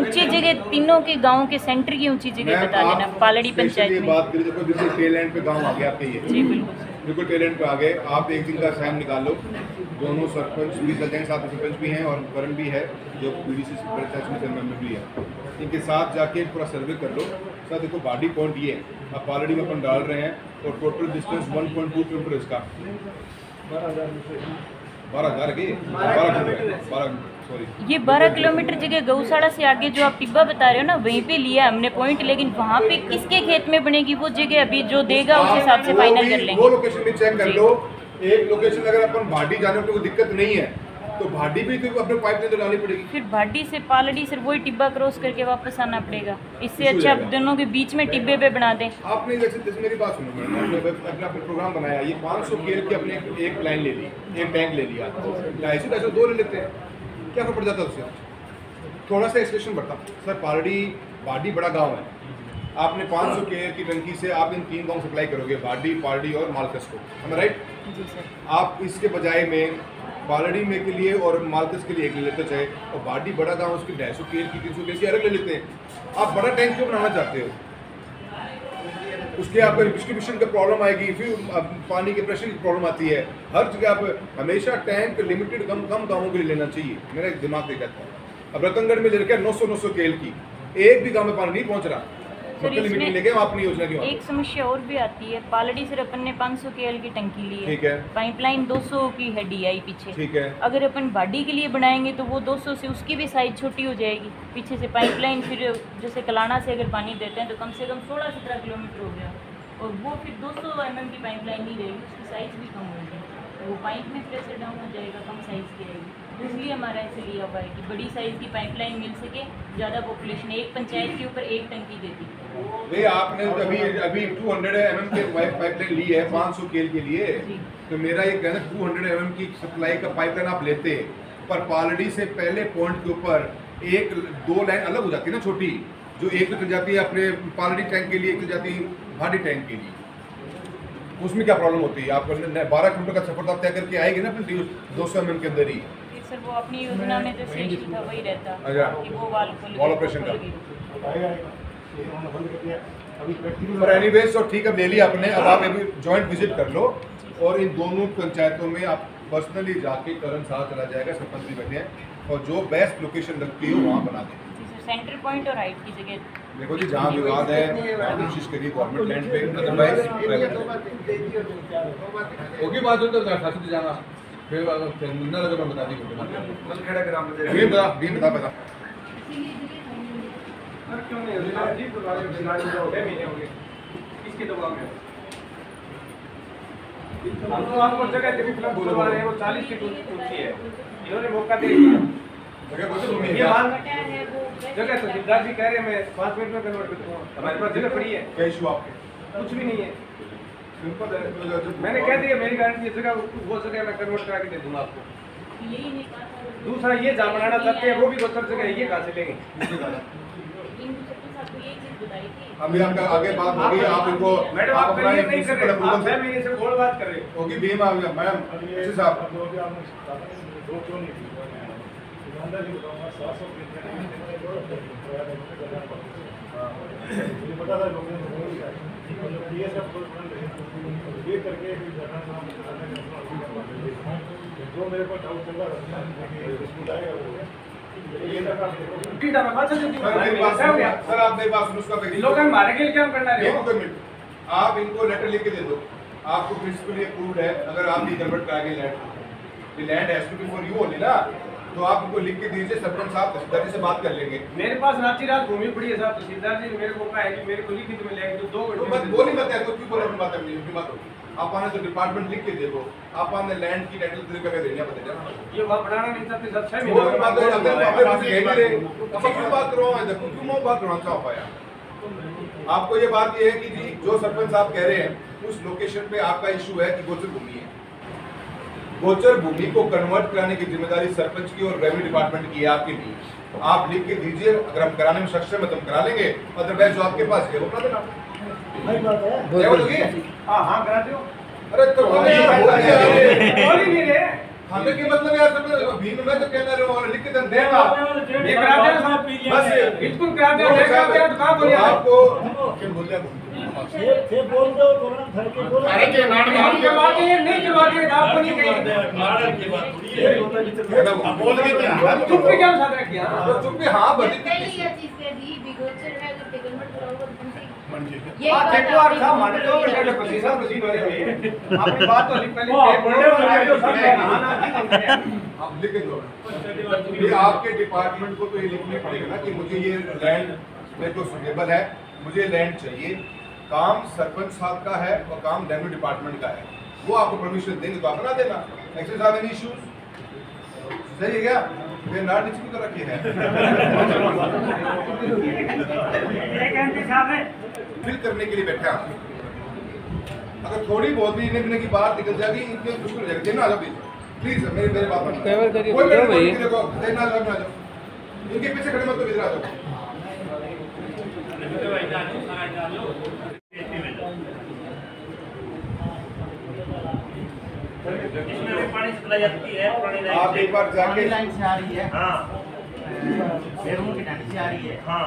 ऊंची जगह तीनों के गांव के सेंटर की ऊंची जगह बता देना पालड़ी पंचायत में। बात करें तो बिल्कुल टेल एंड पे गांव आ गया आपके ये। जी बिल्कुल टेल एंड पे आ गए आप। एक दिन का टाइम निकाल लो, दोनों सरपंच भी चल जाएंगे, साथ में सरपंच भी हैं और वरुण भी है जो पीडीसी पंचायत में मेंबर भी है। इनके साथ जाके पूरा सर्वे कर लो। सर देखो बॉडी पॉइंट ये है, अब पालड़ी में अपन डाल रहे हैं और टोटल डिस्टेंस 1.2 किलोमीटर इसका। 12,000 के 12 सॉरी ये 12 किलोमीटर जगह गौशाला से आगे जो आप टिब्बा बता रहे हो ना, वहीं पे लिया हमने पॉइंट, लेकिन वहाँ पे किसके खेत में बनेगी वो जगह अभी जो देगा उस हिसाब से फाइनल कर लेंगे। वो लोकेशन भी चेक कर लो। एक लोकेशन अगर अपन भाटी जाने में कोई दिक्कत नहीं है तो भाटी भी तो अपने पाइप लाइन डालनी पड़ेगी। फिर भाटी से पालड़ी से वही टिब्बा क्रॉस करके वापस आना पड़ेगा। इससे अच्छा आप दोनों के बीच में टिब्बे पे बना दें। आपने जैसे मेरी बात सुनो मैडम, अपना प्रोग्राम बनाया, ये 500 केल की अपने एक लाइन ले ली, एक टैंक ले लिया, 250 2 ले लेते हैं, क्या फर्क पड़ जाता है उससे? थोड़ा सा एक्सप्रेशन बढ़ता। सर पालड़ी बाडी बड़ा गाँव है, आपने 500 केल की टंकी से आप इन 3 गाँव सप्लाई करोगे, बाडी पालड़ी और मालकस को, है राइट? जी सर। आप इसके बजाय में पालड़ी में के लिए और मालकस के लिए एक ले लेते चाहे, और बाडी बड़ा गांव उसकी 250 केल की 300 केल की अलग ले लेते हैं। आप बड़ा टैंक क्यों बनाना चाहते हो? उसके आपको डिस्ट्रीब्यूशन का प्रॉब्लम आएगी, फिर पानी के प्रेशर की प्रॉब्लम आती है। हर जगह आप हमेशा टैंक लिमिटेड कम गाँवों के लिए लेना चाहिए, मेरा एक दिमाग से कहता है। अब रतनगढ़ में ले रखा है 900 केल की, एक भी गाँव में पानी नहीं पहुँच रहा। एक समस्या और भी आती है, पालड़ी सिर्फ अपन ने 500 केएल की टंकी ली है, ठीक है, पाइपलाइन 200 की है डीआई पीछे, ठीक है। अगर अपन बाडी के लिए बनाएंगे तो वो 200 से उसकी भी साइज छोटी हो जाएगी पीछे से पाइपलाइन। फिर जैसे कलाना से अगर पानी देते हैं तो कम से कम 16-17 किलोमीटर हो गया, और वो फिर 200 mm की पाइपलाइन नहीं रहेगी, उसकी साइज़ भी कम होगी, वो पाइप में प्रेशर डाउन हो जाएगा, कम साइज़ की रहेगी। इसलिए हमारा ऐसे लिया हुआ है कि बड़ी साइज़ की पाइपलाइन मिल सके, ज़्यादा पॉपुलेशन, एक पंचायत के ऊपर एक टंकी देती है। नहीं आपने अभी 200 mm के पाइपलाइन ली है 500 केल के लिए, तो मेरा ये कहना 200 mm की सप्लाई का पाइपलाइन आप लेते, पर पालड़ी से पहले पॉइंट के ऊपर 1-2 लाइन अलग हो जाती है ना छोटी, जो एक चल जाती है अपने पालड़ी टैंक के लिए, एक चल जाती है भाटी टैंक के लिए। उसमें क्या प्रॉब्लम होती है? आप 12 किलोमीटर का सफर तो आप तय करके आएगी ना अपने 200 mm के अंदर ही। सर वो अपनी योजना में जो शेष था वही रहता कि वो वॉल ऑपरेशन का। पर एनीवेज तो ठीक है, ले लिया आपने। अब आप अभी जॉइंट विजिट कर लो और इन दोनों पंचायतों में आप पर्सनली जाके करंट साथ चला जाएगा, सरपंच भी बैठे हैं, और जो बेस्ट लोकेशन लगती हो वहाँ बना दें। सेंटर पॉइंट और हाइट की जगह देखो जी, जहाँ विवाद है कोशिश करिए गवर्नमेंट लैंड पे, अदरवाइज होगी बात तो शासित जाना फिर न लगे मैं बता दी खेड़ा ग्राम बता बता क्यों नहीं किसके दबाव में हम तो आपको जगह जगह फिलहाल बोलवा रहे हैं, वो 40 फीट ऊंची है, इन्होंने मौका दे दिया। जगह तो सिद्धार्थ जी कह रहे हैं मैं 5 मिनट में कन्वर्ट कर दूंगा, हमारे पास जगह पड़ी है। क्या इशू आपके? कुछ भी नहीं है, मैंने कह दिया मेरी गारंटी ये जगह वो जगह मैं कन्वर्ट करा के दे दूंगा आपको। दूसरा ये जहाँ बनाना चाहते हैं वो भी गोचर जगह है, ये कहाँ से लेंगे? अभी आपका आगे बात होगी, आप इनको मैडम आप करिए नहीं कर रहे, आप मैं मेरे से बोल बात कर रहे हो होगी भीम आ गया मैडम ऐसे साहब दो क्यों नहीं ईमानदार जी बताऊंगा 700 मुझे पता था लोगों ने डीएसएफ ये करके जो मेरे को डाउट चल रहा है सर आप मेरी बात सुनो, उसका लोग हमारे के लिए क्या करना है? आप इनको लेटर लिख के दे दो, आपको प्रिंसिपली अप्रूव्ड है, अगर आप भी कन्वर्ट करा के land has to be for you only ना, तो आप इनको लिख के दीजिए, सरपंच साहब तहसीलदार जी से बात कर लेंगे। मेरे पास रात घूमी पड़ी है साहब, तहसीलदार जी मेरे को कहा है कि मेरे को लिखित में लेंगे तो 2 घंटे बोली मत है तो क्यों बोले बात है अपनी बात होगी। आप आने तो डिपार्टमेंट लिख के देखो, आप आने लैंड की टाइटल तरीका का देना पता चला ये वहां बढ़ाना नहीं चाहते सब 6 वो बात है, महीने अगर आप कह रहे अब क्यों बात करो है, देखो क्यों मैं बात करना चाह पाया। आपको ये बात ये है कि जी जो सरपंच साहब कह रहे हैं उस लोकेशन पे आपका इशू है कि गोचर भूमि है, गोचर भूमि को कन्वर्ट कराने की जिम्मेदारी सरपंच की और रेवेन्यू डिपार्टमेंट की है, आपकी नहीं। आप लिख के दीजिए, अगर हम कराने में सक्षम है तो हम करा लेंगे, अदरवाइज जो आपके पास है वो करा देना। हाँ कराते हो। अरे तो बोल ही नहीं रहे। हमें क्या मतलब यार, सब भीम में तो कहना रहे हो, लिख के दे देना ये कराते हैं बस, बिल्कुल कराते हैं। तो कहाँ बोलिए आपको क्या बोल दिया? से बोल दो तुरंत घर के बोलो। अरे के नाम की बात है, नहीं की बात है, आपको नहीं कही नाटक की बात थोड़ी है। बोल के क्या चुप पे क्या साथ किया? चुप पे हाँ बड़ी पहले ये चीज कह दी बिगोचर है, अगर टेकलमेंट कराओगे तो तुमसे ये देखो और था मान लो बेटा प्रोसीजर प्रोसीड हो रही है। आपकी बात तो पहले आप लिख दो। ये आपके डिपार्टमेंट को तो ये लिखना पड़ेगा ना कि मुझे ये लैंड मेरे को सुटेबल है, मुझे लैंड चाहिए। काम सरपंच साहब का है और काम रेवेन्यू डिपार्टमेंट का है, वो आपको परमिशन देंगे तो आप बना देना। Access have any issues? सही है क्या? ये नाट नीचे की तरह रखी है फिल करने के लिए बैठे आप। अगर थोड़ी बहुत भी इन्हें की बात निकल जाएगी, इनके मुश्किल हो जाएगी। देना आ जाओ प्लीज, मेरे बात पर देना आ जाओ। इनके पीछे खड़े मत तो इधर आ जाओ। पानी सप्लाई आती है पुरानी लाइन आप एक बार जाके लाइन से आ रही है। हाँ बेडरूम की टाटी से आ रही है। हाँ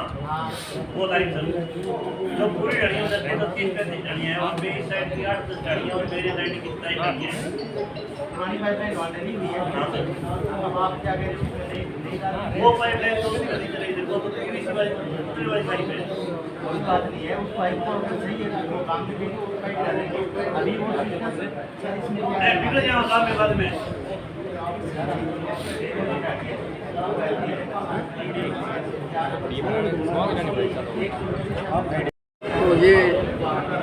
वो लाइन जो पूरी गाड़ियाँ उधर के तो 30-35 गाड़ियाँ हैं, और मेरी साइड की 8-10 गाड़ियाँ, और मेरे लाइन की 27 गाड़ियाँ हैं। पुरानी पाइपलाइन ऑलरेडी हुई है। अब आप क्या कह रहे हो? वो पाइपलाइन तो भी नहीं चलेगी, देखो तो पीवीसी वाली पाइप है। कोई बात नहीं है, उस पाइप को सही है, वो काम भी उस पाइप डालेंगे। अभी वो निकल जाओ काम के बाद में। तो ये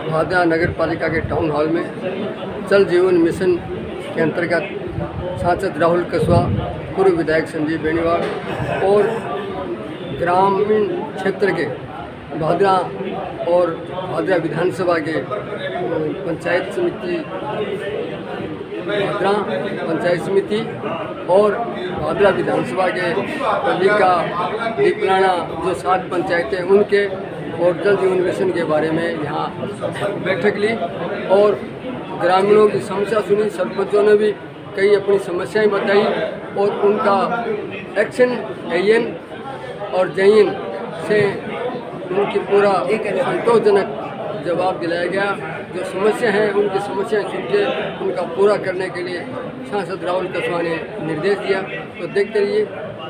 भादरा नगर पालिका के टाउन हॉल में जल जीवन मिशन के अंतर्गत सांसद राहुल कसवा, पूर्व विधायक संजीव बेनीवाल और ग्रामीण क्षेत्र के भादरा और भादरा विधानसभा के पंचायत समिति भादरा पंचायत समिति और भादरा विधानसभा के पालिका दीपलाना जो 7 पंचायतें उनके और जल जीवन मिशन के बारे में यहाँ बैठक ली और ग्रामीणों की समस्या सुनी। सरपंचों ने भी कई अपनी समस्याएं बताई और उनका एक्शन एन और जयन से उनकी पूरा संतोषजनक जवाब दिलाया गया। जो समस्या हैं उनकी समस्याएं सुन के उनका पूरा करने के लिए सांसद राहुल कसवा ने निर्देश दिया। तो देखते रहिए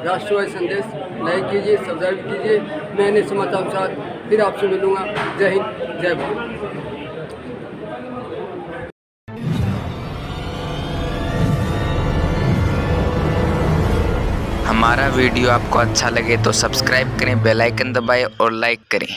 राष्ट्रवादी संदेश, लाइक कीजिए, सब्सक्राइब कीजिए। मैं नए समाचार के साथ फिर आपसे मिलूँगा। जय हिंद, जय भारत। हमारा वीडियो आपको अच्छा लगे तो सब्सक्राइब करें, बेल आइकन दबाएं और लाइक करें।